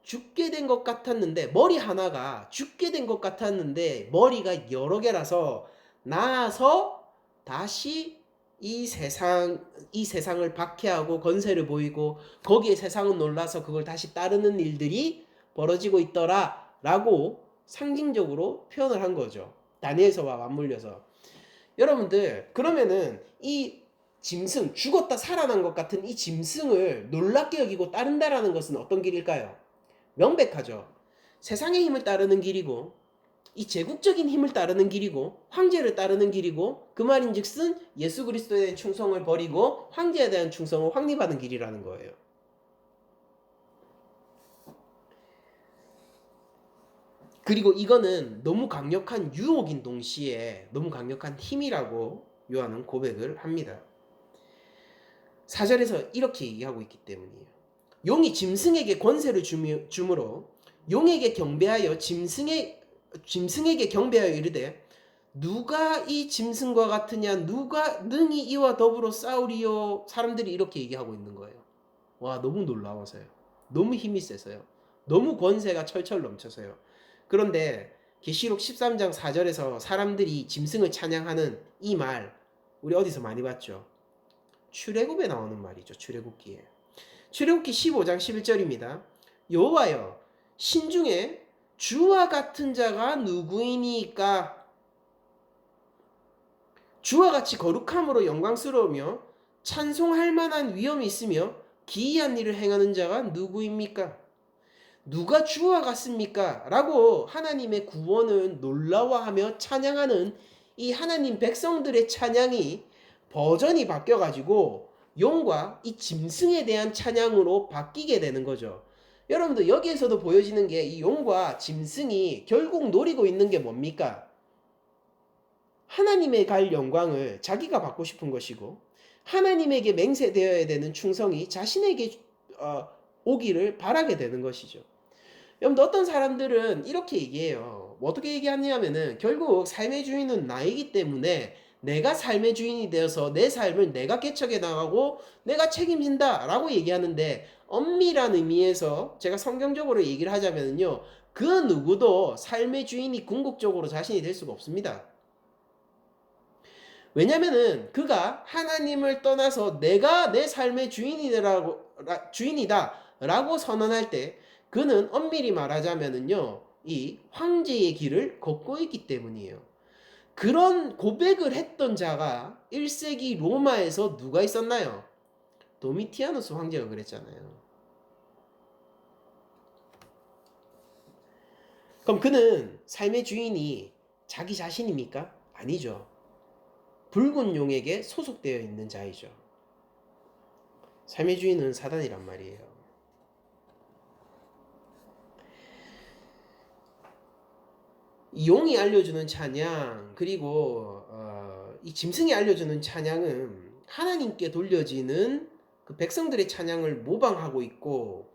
죽게 된 것 같았는데 머리 하나가 죽게 된 것 같았는데 머리가 여러 개라서 나아서 다시 이 세상을 박해하고 건세를 보이고 거기에 세상은 놀라서 그걸 다시 따르는 일들이 벌어지고 있더라라고 상징적으로 표현을 한 거죠. 다니엘서와 맞물려서. 여러분들 그러면은 이 짐승 죽었다 살아난 것 같은 이 짐승을 놀랍게 여기고 따른다라는 것은 어떤 길일까요? 명백하죠. 세상의 힘을 따르는 길이고 이 제국적인 힘을 따르는 길이고 황제를 따르는 길이고 그 말인즉슨 예수 그리스도에 대한 충성을 버리고 황제에 대한 충성을 확립하는 길이라는 거예요. 그리고 이거는 너무 강력한 유혹인 동시에 너무 강력한 힘이라고 요한은 고백을 합니다. 4절에서 이렇게 얘기하고 있기 때문이에요. 용이 짐승에게 권세를 주므로 용에게 경배하여 짐승에게 경배하여 이르되 누가 이 짐승과 같으냐 누가 능히 이와 더불어 싸우리요. 사람들이 이렇게 얘기하고 있는 거예요. 와, 너무 놀라워서요. 너무 힘이 세서요. 너무 권세가 철철 넘쳐서요. 그런데 계시록 13장 4절에서 사람들이 짐승을 찬양하는 이 말 우리 어디서 많이 봤죠? 출애굽에 나오는 말이죠. 출애굽기에. 출애굽기 15장 11절입니다. 여호와여 신중에 주와 같은 자가 누구이니까 주와 같이 거룩함으로 영광스러우며 찬송할 만한 위엄이 있으며 기이한 일을 행하는 자가 누구입니까? 누가 주와 같습니까? 라고 하나님의 구원을 놀라워하며 찬양하는 이 하나님 백성들의 찬양이 버전이 바뀌어가지고 용과 이 짐승에 대한 찬양으로 바뀌게 되는 거죠. 여러분들 여기에서도 보여지는 게 이 용과 짐승이 결국 노리고 있는 게 뭡니까? 하나님의 갈 영광을 자기가 받고 싶은 것이고 하나님에게 맹세되어야 되는 충성이 자신에게 오기를 바라게 되는 것이죠. 여러분 어떤 사람들은 이렇게 얘기해요. 어떻게 얘기하냐면은 결국 삶의 주인은 나이기 때문에 내가 삶의 주인이 되어서 내 삶을 내가 개척해 나가고 내가 책임진다 라고 얘기하는데 엄밀한 의미에서 제가 성경적으로 얘기를 하자면요. 그 누구도 삶의 주인이 궁극적으로 자신이 될 수가 없습니다. 왜냐면은 그가 하나님을 떠나서 내가 내 삶의 주인이다 라고 선언할 때 그는 엄밀히 말하자면은요, 이 황제의 길을 걷고 있기 때문이에요. 그런 고백을 했던 자가 1세기 로마에서 누가 있었나요? 도미티아누스 황제가 그랬잖아요. 그럼 그는 삶의 주인이 자기 자신입니까? 아니죠. 붉은 용에게 소속되어 있는 자이죠. 삶의 주인은 사단이란 말이에요. 용이 알려주는 찬양 그리고 이 짐승이 알려주는 찬양은 하나님께 돌려지는 그 백성들의 찬양을 모방하고 있고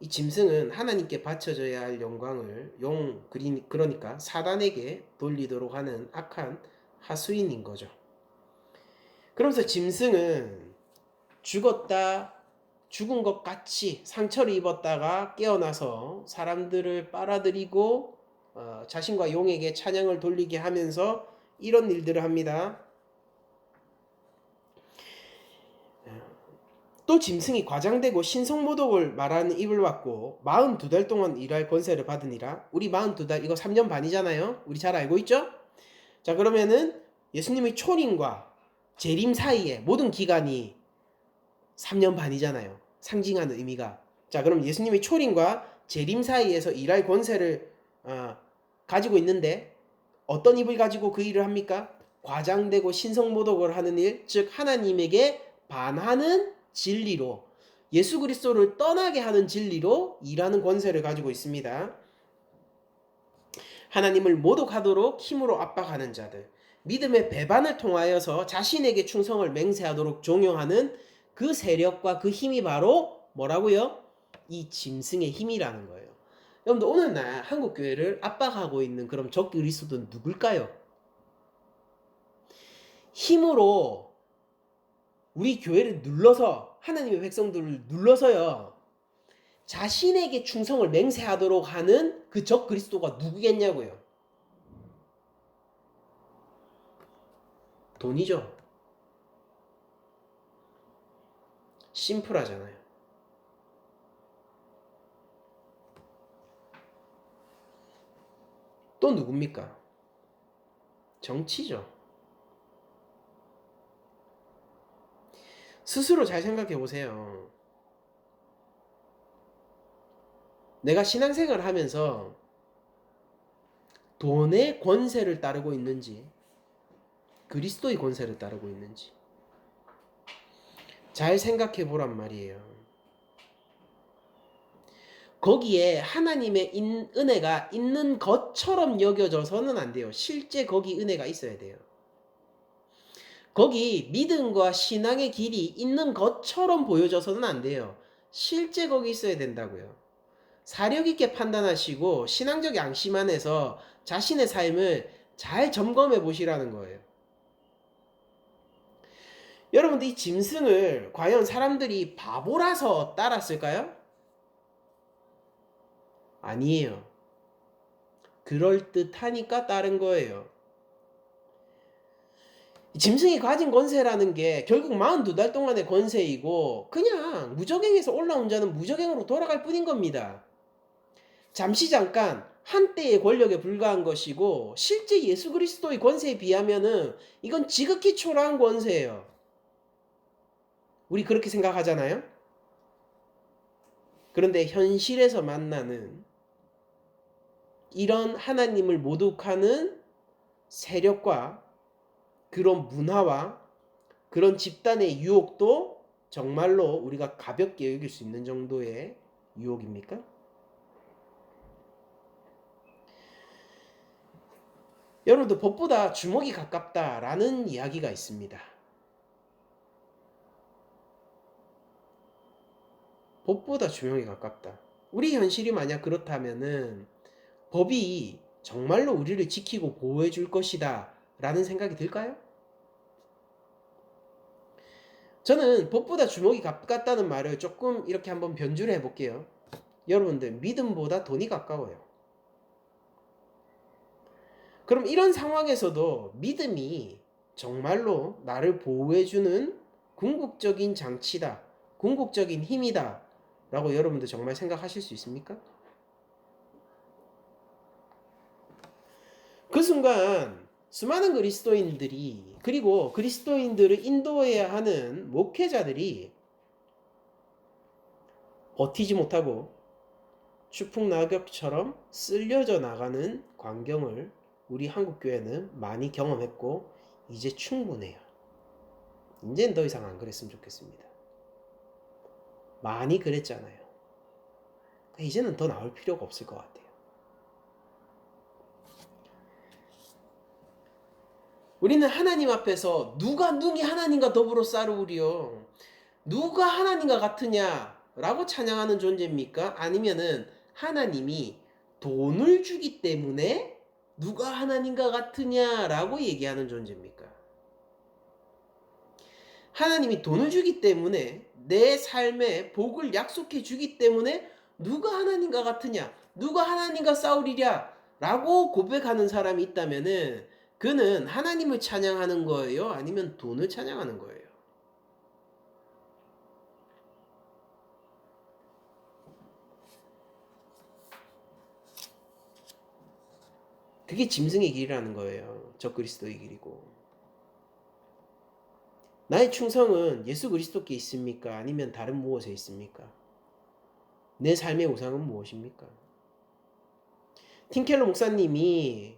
이 짐승은 하나님께 바쳐져야 할 영광을 그러니까 사단에게 돌리도록 하는 악한 하수인인 거죠. 그러면서 짐승은 죽은 것 같이 상처를 입었다가 깨어나서 사람들을 빨아들이고 자신과 용에게 찬양을 돌리게 하면서 이런 일들을 합니다. 또 짐승이 과장되고 신성모독을 말하는 입을 받고 42달 동안 일할 권세를 받으니라. 우리 42달 이거 3년 반이잖아요. 우리 잘 알고 있죠? 자, 그러면은 예수님의 초림과 재림 사이에 모든 기간이 3년 반이잖아요. 상징하는 의미가. 자, 그럼 예수님의 초림과 재림 사이에서 일할 권세를 가지고 있는데 어떤 입을 가지고 그 일을 합니까? 과장되고 신성모독을 하는 일, 즉 하나님에게 반하는 진리로, 예수 그리스도를 떠나게 하는 진리로 일하는 권세를 가지고 있습니다. 하나님을 모독하도록 힘으로 압박하는 자들, 믿음의 배반을 통하여서 자신에게 충성을 맹세하도록 종용하는 그 세력과 그 힘이 바로 뭐라고요? 이 짐승의 힘이라는 거예요. 여러분들, 오늘날 한국교회를 압박하고 있는 그런 적 그리스도는 누굴까요? 힘으로 우리 교회를 눌러서, 하나님의 백성들을 눌러서요, 자신에게 충성을 맹세하도록 하는 그 적 그리스도가 누구겠냐고요? 돈이죠. 심플하잖아요. 또 누굽니까? 정치죠. 스스로 잘 생각해 보세요. 내가 신앙생활을 하면서 돈의 권세를 따르고 있는지, 그리스도의 권세를 따르고 있는지 잘 생각해 보란 말이에요. 거기에 하나님의 은혜가 있는 것처럼 여겨져서는 안 돼요. 실제 거기 은혜가 있어야 돼요. 거기 믿음과 신앙의 길이 있는 것처럼 보여져서는 안 돼요. 실제 거기 있어야 된다고요. 사력 있게 판단하시고 신앙적 양심 안에서 자신의 삶을 잘 점검해 보시라는 거예요. 여러분들, 이 짐승을 과연 사람들이 바보라서 따랐을까요? 아니에요. 그럴듯하니까 따른 거예요. 짐승이 가진 권세라는 게 결국 42달 동안의 권세이고, 그냥 무적행에서 올라온 자는 무적행으로 돌아갈 뿐인 겁니다. 잠시 잠깐 한때의 권력에 불과한 것이고, 실제 예수 그리스도의 권세에 비하면은 이건 지극히 초라한 권세예요. 우리 그렇게 생각하잖아요. 그런데 현실에서 만나는 이런 하나님을 모독하는 세력과 그런 문화와 그런 집단의 유혹도 정말로 우리가 가볍게 여길 수 있는 정도의 유혹입니까? 여러분들, 법보다 주먹이 가깝다라는 이야기가 있습니다. 법보다 주먹이 가깝다. 우리 현실이 만약 그렇다면은 법이 정말로 우리를 지키고 보호해 줄 것이다 라는 생각이 들까요? 저는 법보다 주먹이 가깝다는 말을 조금 이렇게 한번 변주를 해볼게요. 여러분들, 믿음보다 돈이 가까워요. 그럼 이런 상황에서도 믿음이 정말로 나를 보호해주는 궁극적인 장치다, 궁극적인 힘이다 라고 여러분들 정말 생각하실 수 있습니까? 그 순간 수많은 그리스도인들이, 그리고 그리스도인들을 인도해야 하는 목회자들이 버티지 못하고 추풍낙엽처럼 쓸려져 나가는 광경을 우리 한국교회는 많이 경험했고, 이제 충분해요. 이제는 더 이상 안 그랬으면 좋겠습니다. 많이 그랬잖아요. 이제는 더 나올 필요가 없을 것 같아요. 우리는 하나님 앞에서 누가 능히 하나님과 더불어 싸우리요? 누가 하나님과 같으냐? 라고 찬양하는 존재입니까? 아니면은 하나님이 돈을 주기 때문에 누가 하나님과 같으냐라고 얘기하는 존재입니까? 하나님이 돈을 주기 때문에, 내 삶에 복을 약속해 주기 때문에 누가 하나님과 같으냐, 누가 하나님과 싸우리랴 라고 고백하는 사람이 있다면은 그는 하나님을 찬양하는 거예요? 아니면 돈을 찬양하는 거예요? 그게 짐승의 길이라는 거예요. 적그리스도의 길이고. 나의 충성은 예수 그리스도께 있습니까? 아니면 다른 무엇에 있습니까? 내 삶의 우상은 무엇입니까? 팀켈러 목사님이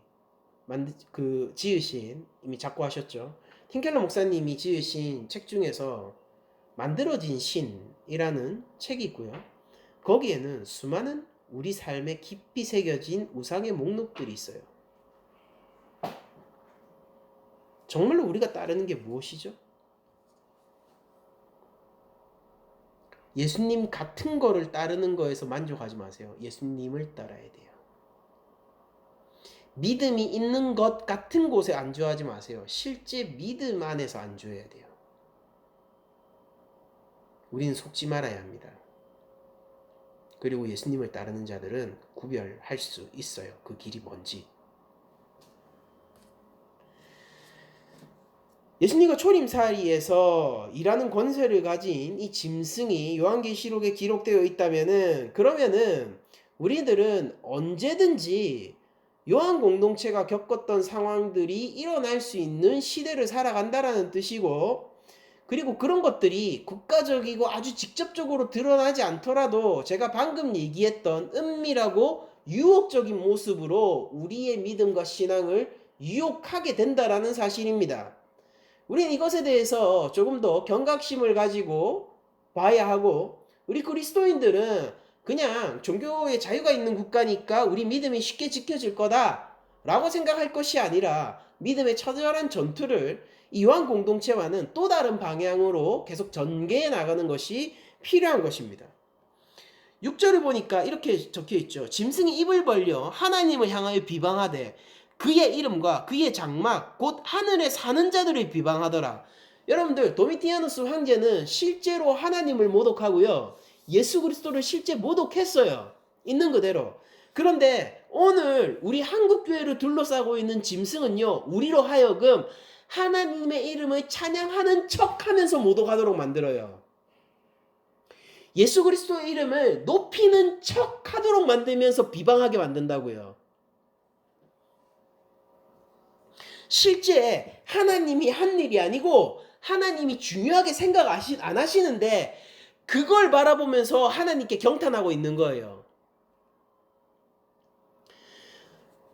지으신, 이미 작고하셨죠. 팀켈러 목사님이 지으신 책 중에서 만들어진 신이라는 책이 있고요. 거기에는 수많은 우리 삶에 깊이 새겨진 우상의 목록들이 있어요. 정말로 우리가 따르는 게 무엇이죠? 예수님 같은 거를 따르는 거에서 만족하지 마세요. 예수님을 따라야 돼요. 믿음이 있는 것 같은 곳에 안주하지 마세요. 실제 믿음 안에서 안주해야 돼요. 우리는 속지 말아야 합니다. 그리고 예수님을 따르는 자들은 구별할 수 있어요. 그 길이 뭔지. 예수님과 초림사리에서 일하는 권세를 가진 이 짐승이 요한계시록에 기록되어 있다면은, 그러면은 우리들은 언제든지 요한 공동체가 겪었던 상황들이 일어날 수 있는 시대를 살아간다라는 뜻이고, 그리고 그런 것들이 국가적이고 아주 직접적으로 드러나지 않더라도 제가 방금 얘기했던 은밀하고 유혹적인 모습으로 우리의 믿음과 신앙을 유혹하게 된다라는 사실입니다. 우리는 이것에 대해서 조금 더 경각심을 가지고 봐야 하고, 우리 그리스도인들은 그냥 종교의 자유가 있는 국가니까 우리 믿음이 쉽게 지켜질 거다 라고 생각할 것이 아니라, 믿음의 처절한 전투를 이 요한 공동체와는 또 다른 방향으로 계속 전개해 나가는 것이 필요한 것입니다. 6절을 보니까 이렇게 적혀 있죠. 짐승이 입을 벌려 하나님을 향하여 비방하되 그의 이름과 그의 장막 곧 하늘에 사는 자들을 비방하더라. 여러분들, 도미티아누스 황제는 실제로 하나님을 모독하고요, 예수 그리스도를 실제 모독했어요. 있는 그대로. 그런데 오늘 우리 한국교회를 둘러싸고 있는 짐승은요, 우리로 하여금 하나님의 이름을 찬양하는 척하면서 모독하도록 만들어요. 예수 그리스도의 이름을 높이는 척하도록 만들면서 비방하게 만든다고요. 실제 하나님이 한 일이 아니고 하나님이 중요하게 생각 안 하시는데 그걸 바라보면서 하나님께 경탄하고 있는 거예요.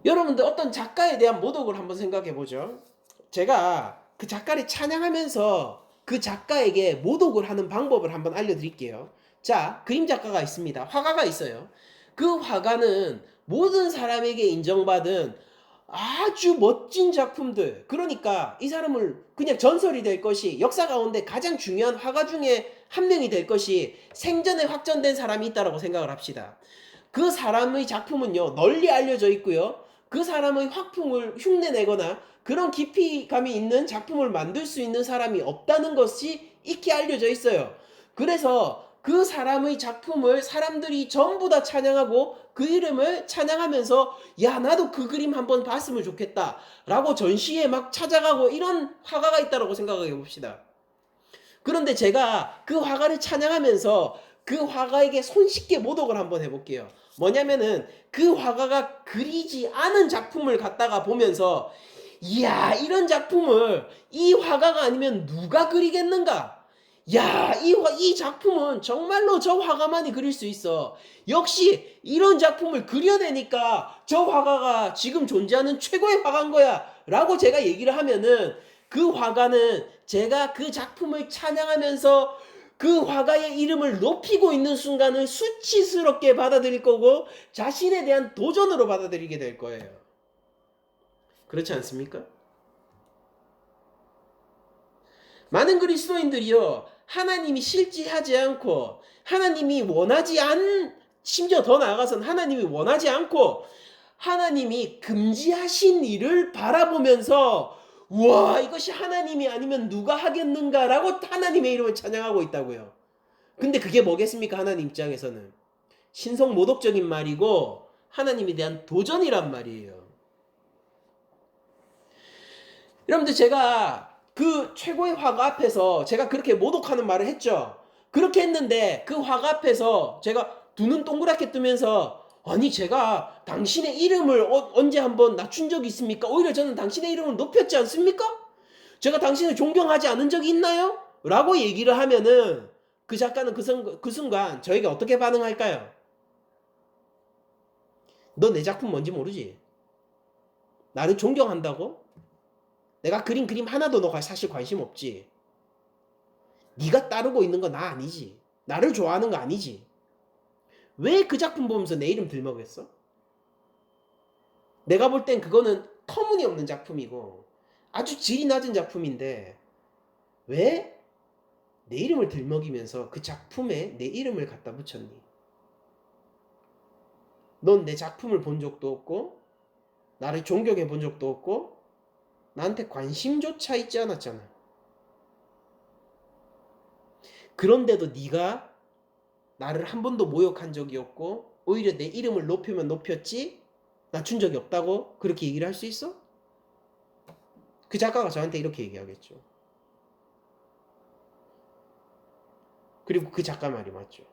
여러분들, 어떤 작가에 대한 모독을 한번 생각해 보죠. 제가 그 작가를 찬양하면서 그 작가에게 모독을 하는 방법을 한번 알려드릴게요. 자, 그림 작가가 있습니다. 화가가 있어요. 그 화가는 모든 사람에게 인정받은 아주 멋진 작품들, 그러니까 이 사람을 그냥 전설이 될 것이, 역사 가운데 가장 중요한 화가 중에 한 명이 될 것이 생전에 확정된 사람이 있다고 생각을 합시다. 그 사람의 작품은요, 널리 알려져 있고요, 그 사람의 화풍을 흉내내거나 그런 깊이감이 있는 작품을 만들 수 있는 사람이 없다는 것이 익히 알려져 있어요. 그래서 그 사람의 작품을 사람들이 전부 다 찬양하고 그 이름을 찬양하면서, 야, 나도 그 그림 한번 봤으면 좋겠다 라고 전시에 막 찾아가고, 이런 화가가 있다고 생각해 봅시다. 그런데 제가 그 화가를 찬양하면서 그 화가에게 손쉽게 모독을 한번 해볼게요. 뭐냐면은 그 화가가 그리지 않은 작품을 갖다가 보면서, 이야, 이런 작품을 이 화가가 아니면 누가 그리겠는가? 야, 이 작품은 정말로 저 화가만이 그릴 수 있어. 역시 이런 작품을 그려내니까 저 화가가 지금 존재하는 최고의 화가인 거야 라고 제가 얘기를 하면은, 그 화가는 제가 그 작품을 찬양하면서 그 화가의 이름을 높이고 있는 순간을 수치스럽게 받아들일 거고 자신에 대한 도전으로 받아들이게 될 거예요. 그렇지 않습니까? 많은 그리스도인들이요, 하나님이 실지하지 않고 하나님이 원하지 심지어 더 나아가서는 하나님이 원하지 않고 하나님이 금지하신 일을 바라보면서, 우와, 이것이 하나님이 아니면 누가 하겠는가라고 하나님의 이름을 찬양하고 있다고요. 근데 그게 뭐겠습니까? 하나님 입장에서는 신성 모독적인 말이고 하나님에 대한 도전이란 말이에요. 여러분들, 제가 그 최고의 화가 앞에서 제가 그렇게 모독하는 말을 했죠. 그렇게 했는데 그 화가 앞에서 제가 두 눈 동그랗게 뜨면서 아니 제가 당신의 이름을 언제 한번 낮춘 적이 있습니까? 오히려 저는 당신의 이름을 높였지 않습니까? 제가 당신을 존경하지 않은 적이 있나요? 라고 얘기를 하면은 그 작가는 그 순간 저에게 어떻게 반응할까요? 너 내 작품 뭔지 모르지? 나를 존경한다고? 내가 그린 그림 하나도 너 사실 관심 없지? 네가 따르고 있는 거 나 아니지? 나를 좋아하는 거 아니지? 왜 그 작품 보면서 내 이름 들먹였어? 내가 볼 땐 그거는 터무니없는 작품이고 아주 질이 낮은 작품인데 왜 내 이름을 들먹이면서 그 작품에 내 이름을 갖다 붙였니? 넌 내 작품을 본 적도 없고 나를 존경해 본 적도 없고 나한테 관심조차 있지 않았잖아. 그런데도 네가 나를 한 번도 모욕한 적이 없고 오히려 내 이름을 높이면 높였지 낮춘 적이 없다고 그렇게 얘기를 할 수 있어? 그 작가가 저한테 이렇게 얘기하겠죠. 그리고 그 작가 말이 맞죠.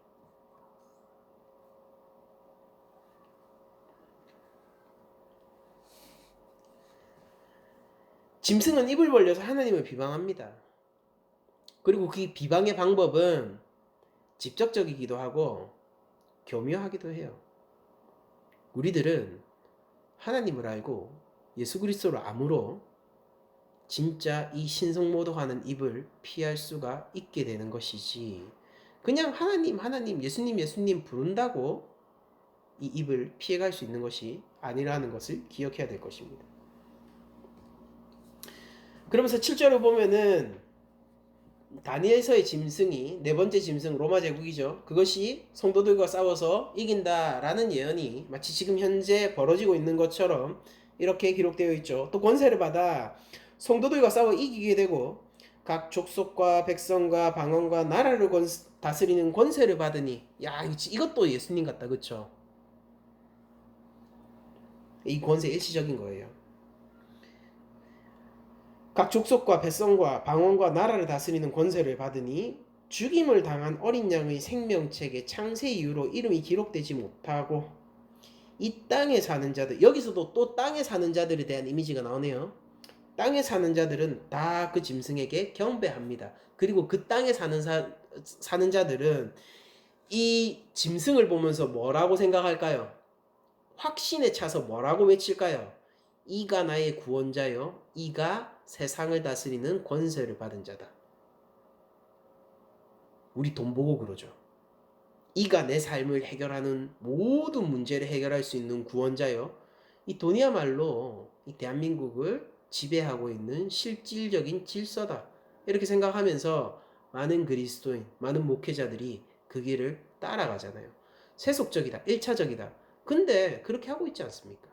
짐승은 입을 벌려서 하나님을 비방합니다. 그리고 그 비방의 방법은 직접적이기도 하고 교묘하기도 해요. 우리들은 하나님을 알고 예수 그리스도를 암으로 진짜 이 신성모독하는 입을 피할 수가 있게 되는 것이지 그냥 하나님 하나님 예수님 예수님 부른다고 이 입을 피해갈 수 있는 것이 아니라는 것을 기억해야 될 것입니다. 그러면서 7절을 보면은 다니엘서의 짐승이 네 번째 짐승 로마 제국이죠. 그것이 성도들과 싸워서 이긴다라는 예언이 마치 지금 현재 벌어지고 있는 것처럼 이렇게 기록되어 있죠. 또 권세를 받아 성도들과 싸워 이기게 되고 각 족속과 백성과 방언과 나라를 다스리는 권세를 받으니 야 이것도 예수님 같다 그쵸? 이 권세 일시적인 거예요. 각 족속과 백성과 방언과 나라를 다스리는 권세를 받으니 죽임을 당한 어린 양의 생명책에 창세 이후로 이름이 기록되지 못하고 이 땅에 사는 자들 여기서도 또 땅에 사는 자들에 대한 이미지가 나오네요. 땅에 사는 자들은 다 그 짐승에게 경배합니다. 그리고 그 땅에 사는 자들은 이 짐승을 보면서 뭐라고 생각할까요? 확신에 차서 뭐라고 외칠까요? 이가 나의 구원자요 이가 세상을 다스리는 권세를 받은 자다. 우리 돈 보고 그러죠. 이가 내 삶을 해결하는 모든 문제를 해결할 수 있는 구원자요 이 돈이야말로 이 대한민국을 지배하고 있는 실질적인 질서다. 이렇게 생각하면서 많은 그리스도인, 많은 목회자들이 그 길을 따라가잖아요. 세속적이다, 1차적이다. 근데 그렇게 하고 있지 않습니까?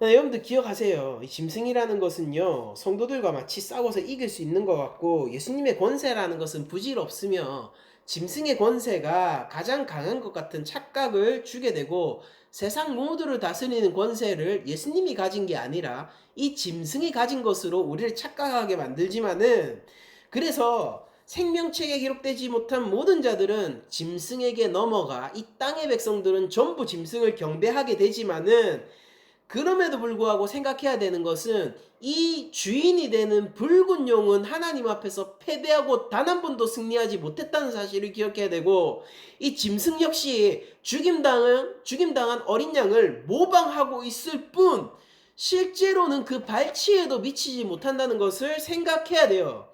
여러분들 기억하세요. 이 짐승이라는 것은요 성도들과 마치 싸워서 이길 수 있는 것 같고 예수님의 권세라는 것은 부질없으며 짐승의 권세가 가장 강한 것 같은 착각을 주게 되고 세상 모두를 다스리는 권세를 예수님이 가진 게 아니라 이 짐승이 가진 것으로 우리를 착각하게 만들지만은 그래서 생명책에 기록되지 못한 모든 자들은 짐승에게 넘어가 이 땅의 백성들은 전부 짐승을 경배하게 되지만은 그럼에도 불구하고 생각해야 되는 것은 이 주인이 되는 붉은 용은 하나님 앞에서 패배하고 단 한 번도 승리하지 못했다는 사실을 기억해야 되고 이 짐승 역시 죽임당한 어린 양을 모방하고 있을 뿐 실제로는 그 발치에도 미치지 못한다는 것을 생각해야 돼요.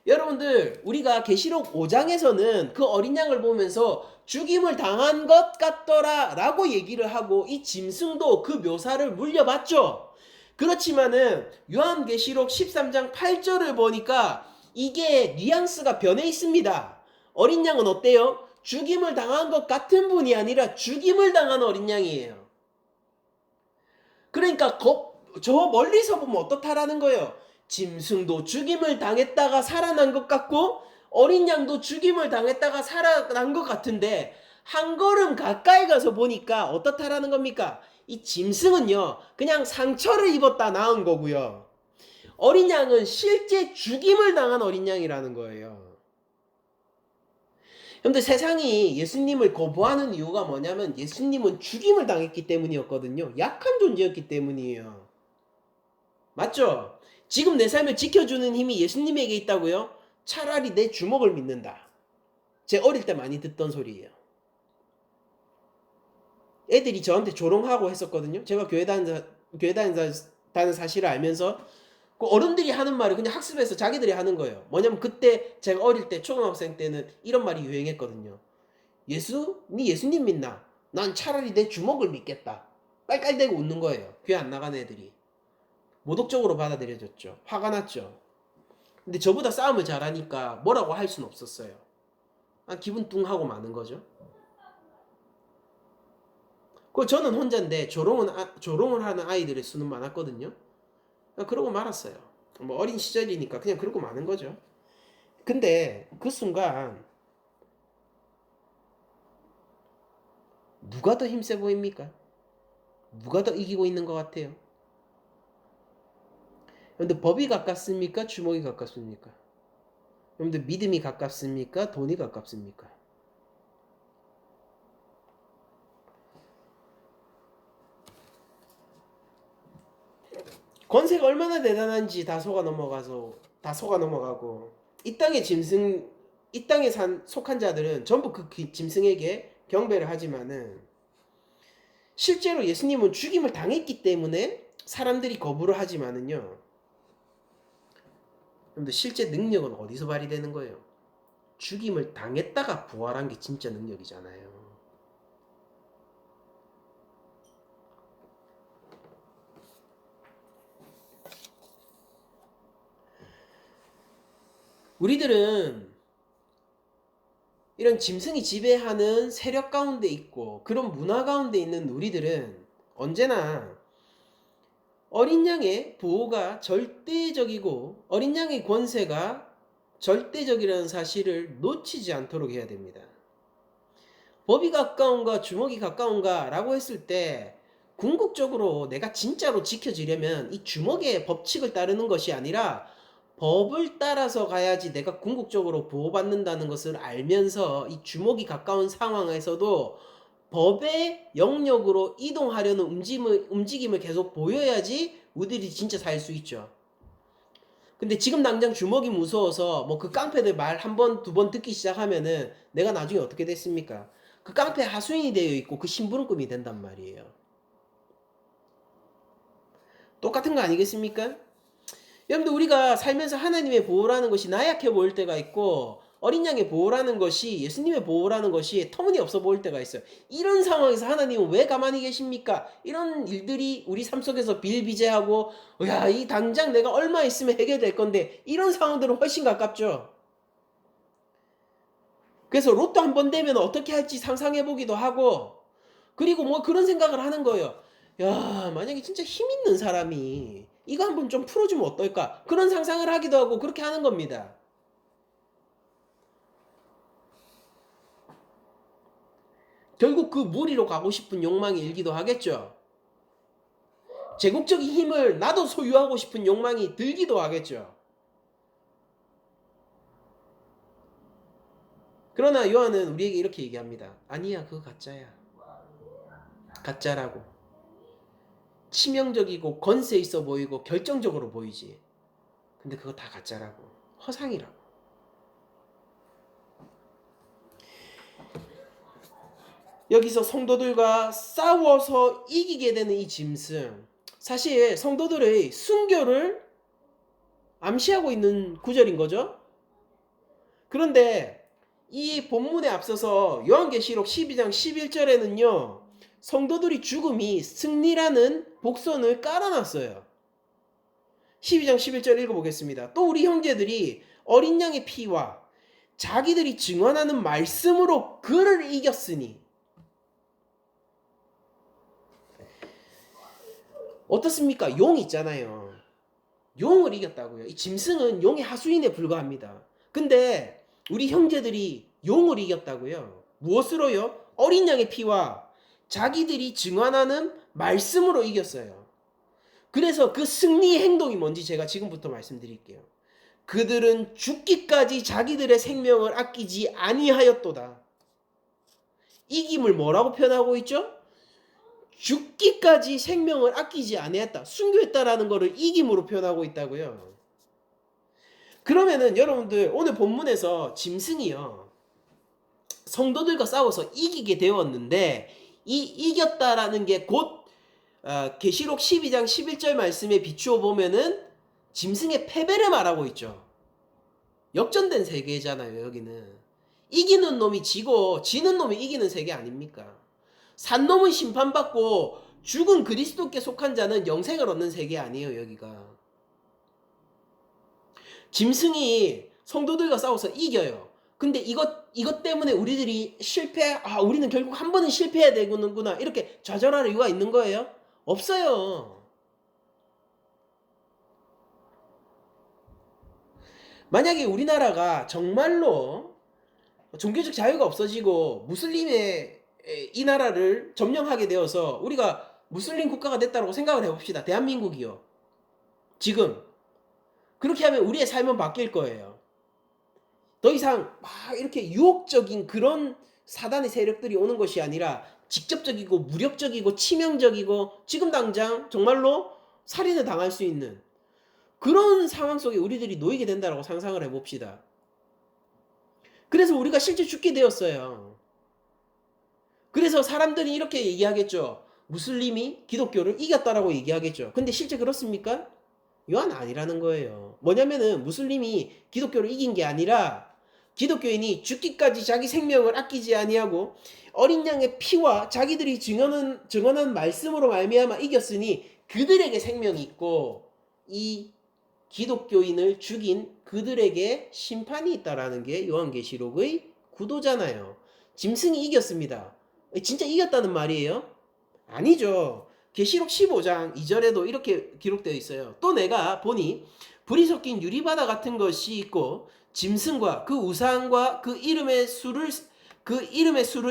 여러분들 우리가 계시록 5장에서는 그 어린 양을 보면서 죽임을 당한 것 같더라 라고 얘기를 하고 이 짐승도 그 묘사를 물려봤죠. 그렇지만은 요한계시록 13장 8절을 보니까 이게 뉘앙스가 변해 있습니다. 어린 양은 어때요? 죽임을 당한 것 같은 분이 아니라 죽임을 당한 어린 양이에요. 그러니까 저 멀리서 보면 어떻다라는 거예요. 짐승도 죽임을 당했다가 살아난 것 같고 어린 양도 죽임을 당했다가 살아난 것 같은데 한 걸음 가까이 가서 보니까 어떻다라는 겁니까? 이 짐승은요 그냥 상처를 입었다 나은 거고요. 어린 양은 실제 죽임을 당한 어린 양이라는 거예요. 근데 세상이 예수님을 거부하는 이유가 뭐냐면 예수님은 죽임을 당했기 때문이었거든요. 약한 존재였기 때문이에요. 맞죠? 지금 내 삶을 지켜주는 힘이 예수님에게 있다고요? 차라리 내 주먹을 믿는다. 제 어릴 때 많이 듣던 소리예요. 애들이 저한테 조롱하고 했었거든요. 제가 교회 다닌다는 사실을 알면서 그 어른들이 하는 말을 그냥 학습해서 자기들이 하는 거예요. 뭐냐면 그때 제가 어릴 때 초등학생 때는 이런 말이 유행했거든요. 네 예수님 믿나? 난 차라리 내 주먹을 믿겠다. 깔깔대고 웃는 거예요. 교회 안 나간 애들이. 모독적으로 받아들여졌죠. 화가 났죠. 근데 저보다 싸움을 잘하니까 뭐라고 할 수는 없었어요. 기분 뚱하고 마는 거죠. 그 저는 혼자인데 조롱을 하는 아이들의 수는 많았거든요. 그러고 말았어요. 뭐 어린 시절이니까 그냥 그러고 마는 거죠. 근데 그 순간 누가 더 힘세 보입니까? 누가 더 이기고 있는 것 같아요? 여러분들 법이 가깝습니까? 주먹이 가깝습니까? 여러분들 믿음이 가깝습니까? 돈이 가깝습니까? 권세가 얼마나 대단한지 다 속아 넘어가고 이 땅에 속한 자들은 전부 그 짐승에게 경배를 하지만은 실제로 예수님은 죽임을 당했기 때문에 사람들이 거부를 하지만은요. 근데 실제 능력은 어디서 발휘되는 거예요? 죽임을 당했다가 부활한 게 진짜 능력이잖아요. 우리들은 이런 짐승이 지배하는 세력 가운데 있고 그런 문화 가운데 있는 우리들은 언제나 어린 양의 보호가 절대적이고 어린 양의 권세가 절대적이라는 사실을 놓치지 않도록 해야 됩니다. 법이 가까운가 주먹이 가까운가 라고 했을 때 궁극적으로 내가 진짜로 지켜지려면 이 주먹의 법칙을 따르는 것이 아니라 법을 따라서 가야지 내가 궁극적으로 보호받는다는 것을 알면서 이 주먹이 가까운 상황에서도 법의 영역으로 이동하려는 움직임을 계속 보여야지 우리들이 진짜 살 수 있죠. 근데 지금 당장 주먹이 무서워서 뭐 그 깡패들 말 한 번, 두 번 듣기 시작하면은 내가 나중에 어떻게 됐습니까? 그 깡패 하수인이 되어 있고 그 심부름꾼이 된단 말이에요. 똑같은 거 아니겠습니까? 여러분들 우리가 살면서 하나님의 보호라는 것이 나약해 보일 때가 있고 어린 양의 보호라는 것이 예수님의 보호라는 것이 터무니없어 보일 때가 있어요. 이런 상황에서 하나님은 왜 가만히 계십니까? 이런 일들이 우리 삶 속에서 비일비재하고 야, 이 당장 내가 얼마 있으면 해결될 건데 이런 상황들은 훨씬 가깝죠. 그래서 로또 한 번 되면 어떻게 할지 상상해 보기도 하고 그리고 뭐 그런 생각을 하는 거예요. 야, 만약에 진짜 힘 있는 사람이 이거 한번 좀 풀어주면 어떨까? 그런 상상을 하기도 하고 그렇게 하는 겁니다. 결국 그 무리로 가고 싶은 욕망이 일기도 하겠죠. 제국적인 힘을 나도 소유하고 싶은 욕망이 들기도 하겠죠. 그러나 요한은 우리에게 이렇게 얘기합니다. 아니야, 그거 가짜야. 가짜라고. 치명적이고 권세 있어 보이고 결정적으로 보이지. 근데 그거 다 가짜라고. 허상이라고. 여기서 성도들과 싸워서 이기게 되는 이 짐승. 사실 성도들의 순교를 암시하고 있는 구절인 거죠. 그런데 이 본문에 앞서서 요한계시록 12장 11절에는요. 성도들이 죽음이 승리라는 복선을 깔아놨어요. 12장 11절 읽어보겠습니다. 또 우리 형제들이 어린 양의 피와 자기들이 증언하는 말씀으로 그를 이겼으니. 어떻습니까? 용 있잖아요. 용을 이겼다고요. 이 짐승은 용의 하수인에 불과합니다. 근데 우리 형제들이 용을 이겼다고요. 무엇으로요? 어린 양의 피와 자기들이 증언하는 말씀으로 이겼어요. 그래서 그 승리의 행동이 뭔지 제가 지금부터 말씀드릴게요. 그들은 죽기까지 자기들의 생명을 아끼지 아니하였도다. 이김을 뭐라고 표현하고 있죠? 죽기까지 생명을 아끼지 아니했다. 순교했다라는 것을 이김으로 표현하고 있다고요. 그러면은 여러분들 오늘 본문에서 짐승이요, 성도들과 싸워서 이기게 되었는데, 이 이겼다라는 게 곧 계시록 12장 11절 말씀에 비추어 보면은 짐승의 패배를 말하고 있죠. 역전된 세계잖아요. 여기는 이기는 놈이 지고 지는 놈이 이기는 세계 아닙니까? 산 놈은 심판받고 죽은 그리스도께 속한 자는 영생을 얻는 세계 아니에요. 여기가 짐승이 성도들과 싸워서 이겨요. 근데 이것 때문에 우리들이 우리는 결국 한 번은 실패해야 되는구나, 이렇게 좌절할 이유가 있는 거예요? 없어요. 만약에 우리나라가 정말로 종교적 자유가 없어지고 무슬림의 이 나라를 점령하게 되어서 우리가 무슬림 국가가 됐다고 생각을 해봅시다. 대한민국이요. 지금 그렇게 하면 우리의 삶은 바뀔 거예요. 더 이상 막 이렇게 유혹적인 그런 사단의 세력들이 오는 것이 아니라 직접적이고 무력적이고 치명적이고 지금 당장 정말로 살인을 당할 수 있는 그런 상황 속에 우리들이 놓이게 된다고 상상을 해봅시다. 그래서 우리가 실제 죽게 되었어요. 그래서 사람들이 이렇게 얘기하겠죠. 무슬림이 기독교를 이겼다라고 얘기하겠죠. 근데 실제 그렇습니까? 이건 아니라는 거예요. 뭐냐면은 무슬림이 기독교를 이긴 게 아니라 기독교인이 죽기까지 자기 생명을 아끼지 아니하고 어린 양의 피와 자기들이 증언한 말씀으로 말미암아 이겼으니 그들에게 생명이 있고, 이 기독교인을 죽인 그들에게 심판이 있다라는 게 요한계시록의 구도잖아요. 짐승이 이겼습니다. 진짜 이겼다는 말이에요? 아니죠. 계시록 15장 2절에도 이렇게 기록되어 있어요. 또 내가 보니 불이 섞인 유리바다 같은 것이 있고 짐승과 그 우상과 그 이름의 수를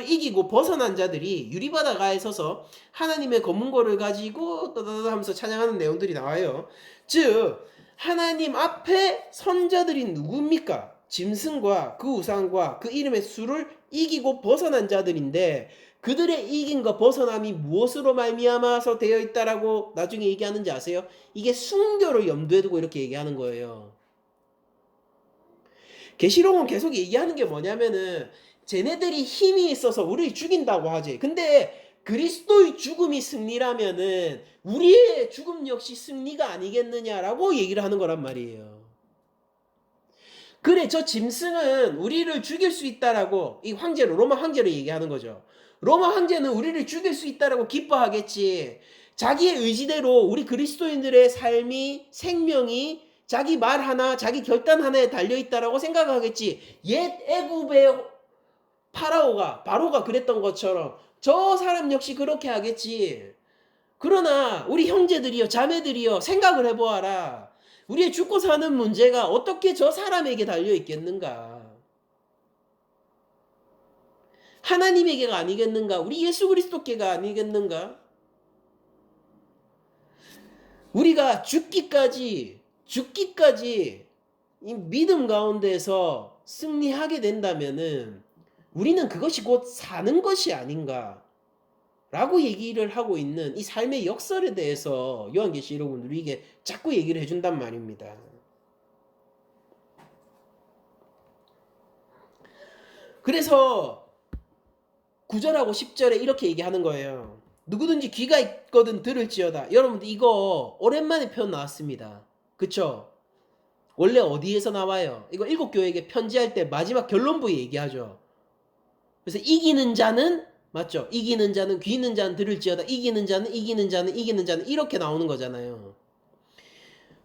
이기고 벗어난 자들이 유리바다가에 서서 하나님의 검은고를 가지고 떠다다 하면서 찬양하는 내용들이 나와요. 즉 하나님 앞에 선 자들이 누굽니까? 짐승과 그 우상과 그 이름의 수를 이기고 벗어난 자들인데, 그들의 이긴과 벗어남이 무엇으로 말미암아서 되어 있다라고 나중에 얘기하는지 아세요? 이게 순교를 염두에 두고 이렇게 얘기하는 거예요. 계시록은 계속 얘기하는 게 뭐냐면은 쟤네들이 힘이 있어서 우리를 죽인다고 하지. 근데 그리스도의 죽음이 승리라면은 우리의 죽음 역시 승리가 아니겠느냐라고 얘기를 하는 거란 말이에요. 그래, 저 짐승은 우리를 죽일 수 있다라고 이 황제로, 로마 황제로 얘기하는 거죠. 로마 황제는 우리를 죽일 수 있다라고 기뻐하겠지. 자기의 의지대로 우리 그리스도인들의 삶이, 생명이 자기 말 하나, 자기 결단 하나에 달려있다라고 생각하겠지. 옛 애굽의 바로가 그랬던 것처럼 저 사람 역시 그렇게 하겠지. 그러나 우리 형제들이요, 자매들이요, 생각을 해보아라. 우리의 죽고 사는 문제가 어떻게 저 사람에게 달려있겠는가? 하나님에게가 아니겠는가? 우리 예수 그리스도께가 아니겠는가? 우리가 죽기까지 이 믿음 가운데서 승리하게 된다면은 우리는 그것이 곧 사는 것이 아닌가 라고 얘기를 하고 있는 이 삶의 역설에 대해서 요한계시록은 우리에게 자꾸 얘기를 해준단 말입니다. 그래서 9절하고 10절에 이렇게 얘기하는 거예요. 누구든지 귀가 있거든 들을지어다. 여러분들 이거 오랜만에 표현 나왔습니다. 그쵸? 원래 어디에서 나와요? 이거 일곱 교회에게 편지할 때 마지막 결론부에 얘기하죠. 그래서 이기는 자는, 맞죠? 이기는 자는, 귀 있는 자는 들을지어다. 이기는 자는 이렇게 나오는 거잖아요.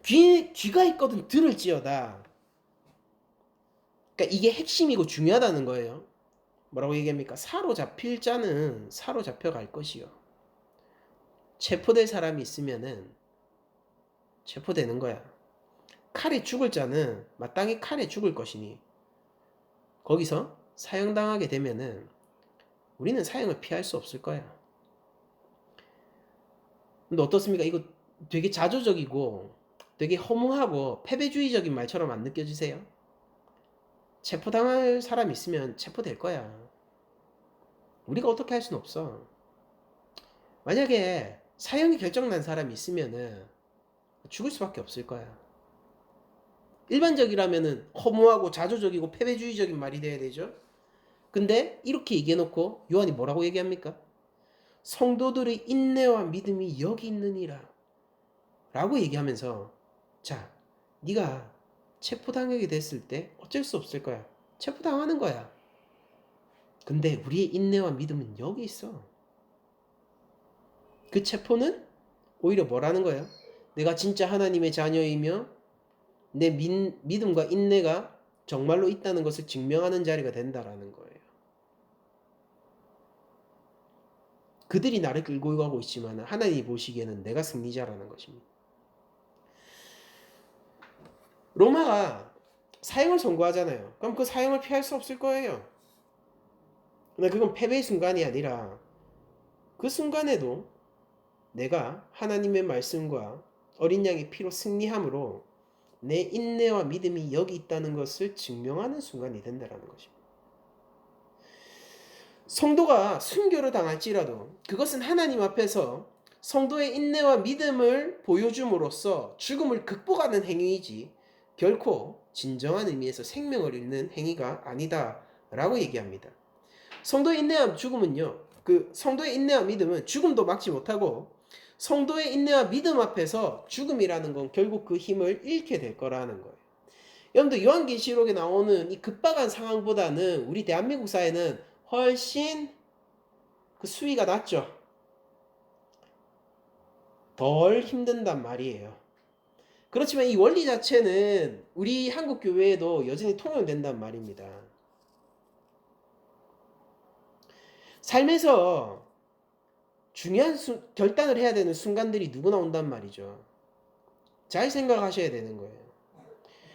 귀가 있거든 들을지어다. 그러니까 이게 핵심이고 중요하다는 거예요. 뭐라고 얘기합니까? 사로잡힐 자는 사로잡혀 갈 것이요. 체포될 사람이 있으면은 체포되는 거야. 칼에 죽을 자는 마땅히 칼에 죽을 것이니 거기서 사형당하게 되면은 우리는 사형을 피할 수 없을 거야. 근데 어떻습니까? 이거 되게 자조적이고 되게 허무하고 패배주의적인 말처럼 안 느껴지세요? 체포당할 사람 있으면 체포될 거야. 우리가 어떻게 할 수는 없어. 만약에 사형이 결정난 사람이 있으면은 죽을 수밖에 없을 거야. 일반적이라면은 허무하고 자조적이고 패배주의적인 말이 돼야 되죠. 근데 이렇게 얘기해놓고 요한이 뭐라고 얘기합니까? 성도들의 인내와 믿음이 여기 있느니라 라고 얘기하면서, 자, 네가 체포당하게 됐을 때 어쩔 수 없을 거야. 체포당하는 거야. 근데 우리의 인내와 믿음은 여기 있어. 그 체포는 오히려 뭐라는 거예요? 내가 진짜 하나님의 자녀이며 내 믿음과 인내가 정말로 있다는 것을 증명하는 자리가 된다라는 거예요. 그들이 나를 끌고 가고 있지만 하나님이 보시기에는 내가 승리자라는 것입니다. 로마가 사형을 선고하잖아요. 그럼 그 사형을 피할 수 없을 거예요. 근데 그건 패배의 순간이 아니라 그 순간에도 내가 하나님의 말씀과 어린 양의 피로 승리함으로 내 인내와 믿음이 여기 있다는 것을 증명하는 순간이 된다는 것입니다. 성도가 순교를 당할지라도 그것은 하나님 앞에서 성도의 인내와 믿음을 보여줌으로써 죽음을 극복하는 행위이지 결코 진정한 의미에서 생명을 잃는 행위가 아니다라고 얘기합니다. 성도의 인내와 죽음은요, 성도의 인내와 믿음은 죽음도 막지 못하고 성도의 인내와 믿음 앞에서 죽음이라는 건 결국 그 힘을 잃게 될 거라는 거예요. 여러분들 요한계시록에 나오는 이 급박한 상황보다는 우리 대한민국 사회는 훨씬 그 수위가 낮죠. 덜 힘든단 말이에요. 그렇지만 이 원리 자체는 우리 한국 교회에도 여전히 통용된단 말입니다. 삶에서 중요한 결단을 해야 되는 순간들이 누구나 온단 말이죠. 잘 생각하셔야 되는 거예요.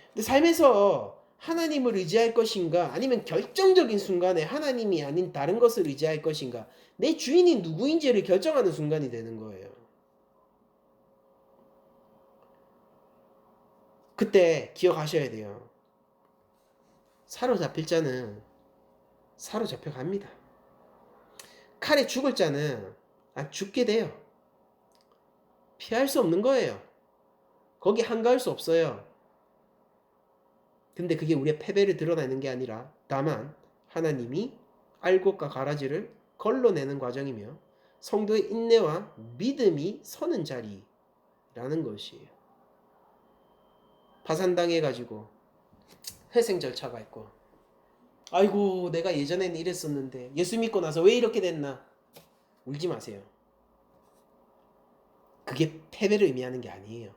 근데 삶에서 하나님을 의지할 것인가 아니면 결정적인 순간에 하나님이 아닌 다른 것을 의지할 것인가 내 주인이 누구인지를 결정하는 순간이 되는 거예요. 그때 기억하셔야 돼요. 사로잡힐 자는 사로잡혀 갑니다. 칼에 죽을 자는 죽게 돼요. 피할 수 없는 거예요. 거기 한가할 수 없어요. 근데 그게 우리의 패배를 드러내는 게 아니라 다만 하나님이 알곡과 가라지를 걸러내는 과정이며 성도의 인내와 믿음이 서는 자리라는 것이에요. 파산당해가지고 회생 절차가 있고 아이고 내가 예전에는 이랬었는데 예수 믿고 나서 왜 이렇게 됐나 울지 마세요. 그게 패배를 의미하는 게 아니에요.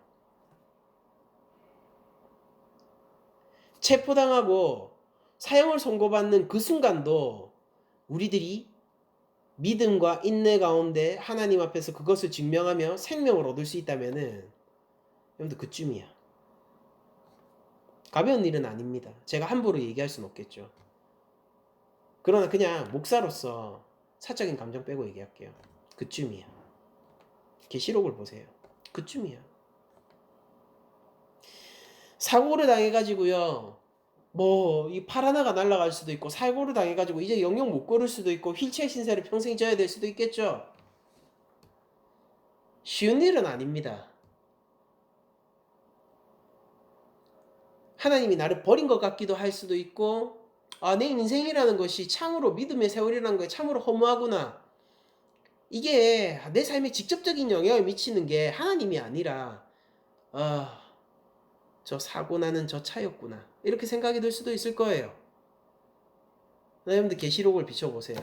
체포당하고 사형을 선고받는 그 순간도 우리들이 믿음과 인내 가운데 하나님 앞에서 그것을 증명하며 생명을 얻을 수 있다면은 여러분들 그쯤이야. 가벼운 일은 아닙니다. 제가 함부로 얘기할 수는 없겠죠. 그러나 그냥 목사로서 사적인 감정 빼고 얘기할게요. 그쯤이야. 계시록을 보세요. 그쯤이야. 사고를 당해가지고요. 이 팔 하나가 날아갈 수도 있고 사고를 당해가지고 이제 영영 못 걸을 수도 있고 휠체어 신세를 평생 져야 될 수도 있겠죠. 쉬운 일은 아닙니다. 하나님이 나를 버린 것 같기도 할 수도 있고 내 인생이라는 것이 참으로 믿음의 세월이라는 게 참으로 허무하구나. 이게 내 삶에 직접적인 영향을 미치는 게 하나님이 아니라 저 사고 나는 저 차였구나. 이렇게 생각이 들 수도 있을 거예요. 여러분들 계시록을 비춰보세요.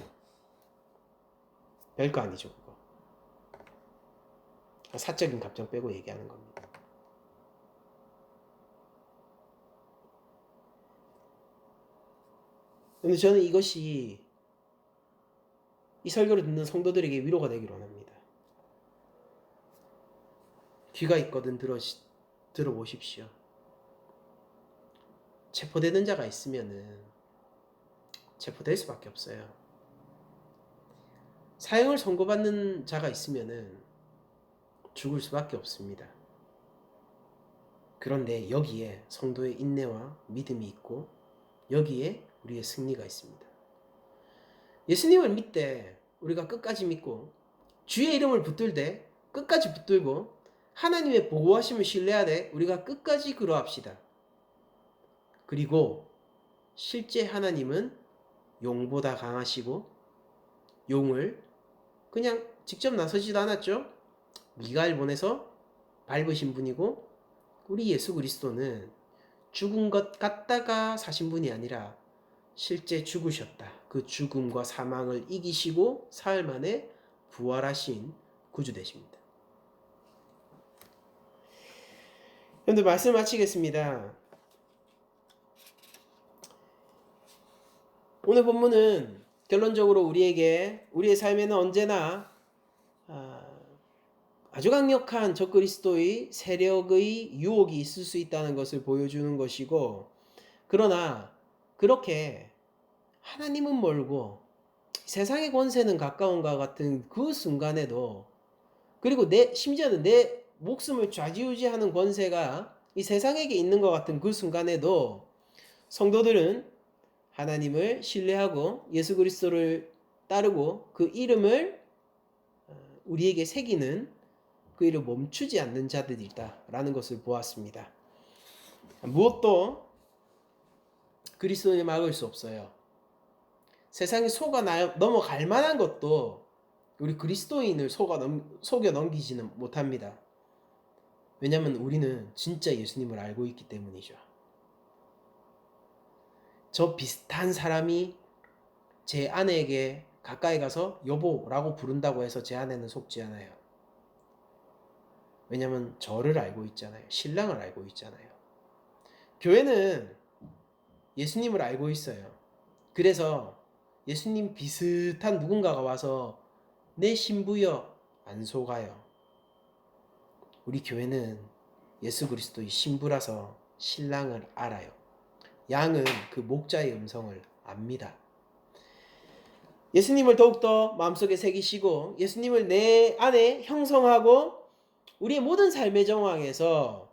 별거 아니죠 그거. 사적인 감정 빼고 얘기하는 겁니다. 근데 저는 이것이 이 설교를 듣는 성도들에게 위로가 되기를 원합니다. 귀가 있거든 들어보십시오. 체포되는 자가 있으면은 체포될 수밖에 없어요. 사형을 선고받는 자가 있으면은 죽을 수밖에 없습니다. 그런데 여기에 성도의 인내와 믿음이 있고 여기에 우리의 승리가 있습니다. 예수님을 믿되 우리가 끝까지 믿고 주의 이름을 붙들되 끝까지 붙들고 하나님의 보호하심을 신뢰하되 우리가 끝까지 그러합시다. 그리고 실제 하나님은 용보다 강하시고 용을 그냥 직접 나서지도 않았죠. 미가엘 보내서 밟으신 분이고 우리 예수 그리스도는 죽은 것 같다가 사신 분이 아니라 실제 죽으셨다. 그 죽음과 사망을 이기시고 사흘 만에 부활하신 구주 되십니다. 여러분들 말씀 마치겠습니다. 오늘 본문은 결론적으로 우리에게 우리의 삶에는 언제나 아주 강력한 적그리스도의 세력의 유혹이 있을 수 있다는 것을 보여주는 것이고, 그러나 그렇게 하나님은 멀고 세상의 권세는 가까운가 같은 그 순간에도, 그리고 심지어는 내 목숨을 좌지우지하는 권세가 이 세상에게 있는 것 같은 그 순간에도 성도들은 하나님을 신뢰하고 예수 그리스도를 따르고 그 이름을 우리에게 새기는 그 일을 멈추지 않는 자들이다라는 것을 보았습니다. 무엇도 그리스도인을 막을 수 없어요. 세상이 속아 넘어갈 만한 것도 우리 그리스도인을 속여 넘기지는 못합니다. 왜냐하면 우리는 진짜 예수님을 알고 있기 때문이죠. 저 비슷한 사람이 제 아내에게 가까이 가서 여보라고 부른다고 해서 제 아내는 속지 않아요. 왜냐하면 저를 알고 있잖아요. 신랑을 알고 있잖아요. 교회는 예수님을 알고 있어요. 그래서 예수님 비슷한 누군가가 와서 내 신부여 안 속아요. 우리 교회는 예수 그리스도의 신부라서 신랑을 알아요. 양은 그 목자의 음성을 압니다. 예수님을 더욱더 마음속에 새기시고 예수님을 내 안에 형성하고 우리의 모든 삶의 정황에서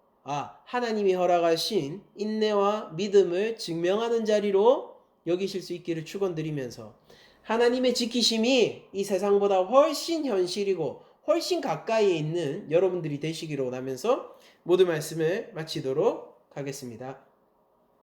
하나님이 허락하신 인내와 믿음을 증명하는 자리로 여기실 수 있기를 축원드리면서 하나님의 지키심이 이 세상보다 훨씬 현실이고 훨씬 가까이에 있는 여러분들이 되시기를 원하면서 모든 말씀을 마치도록 하겠습니다.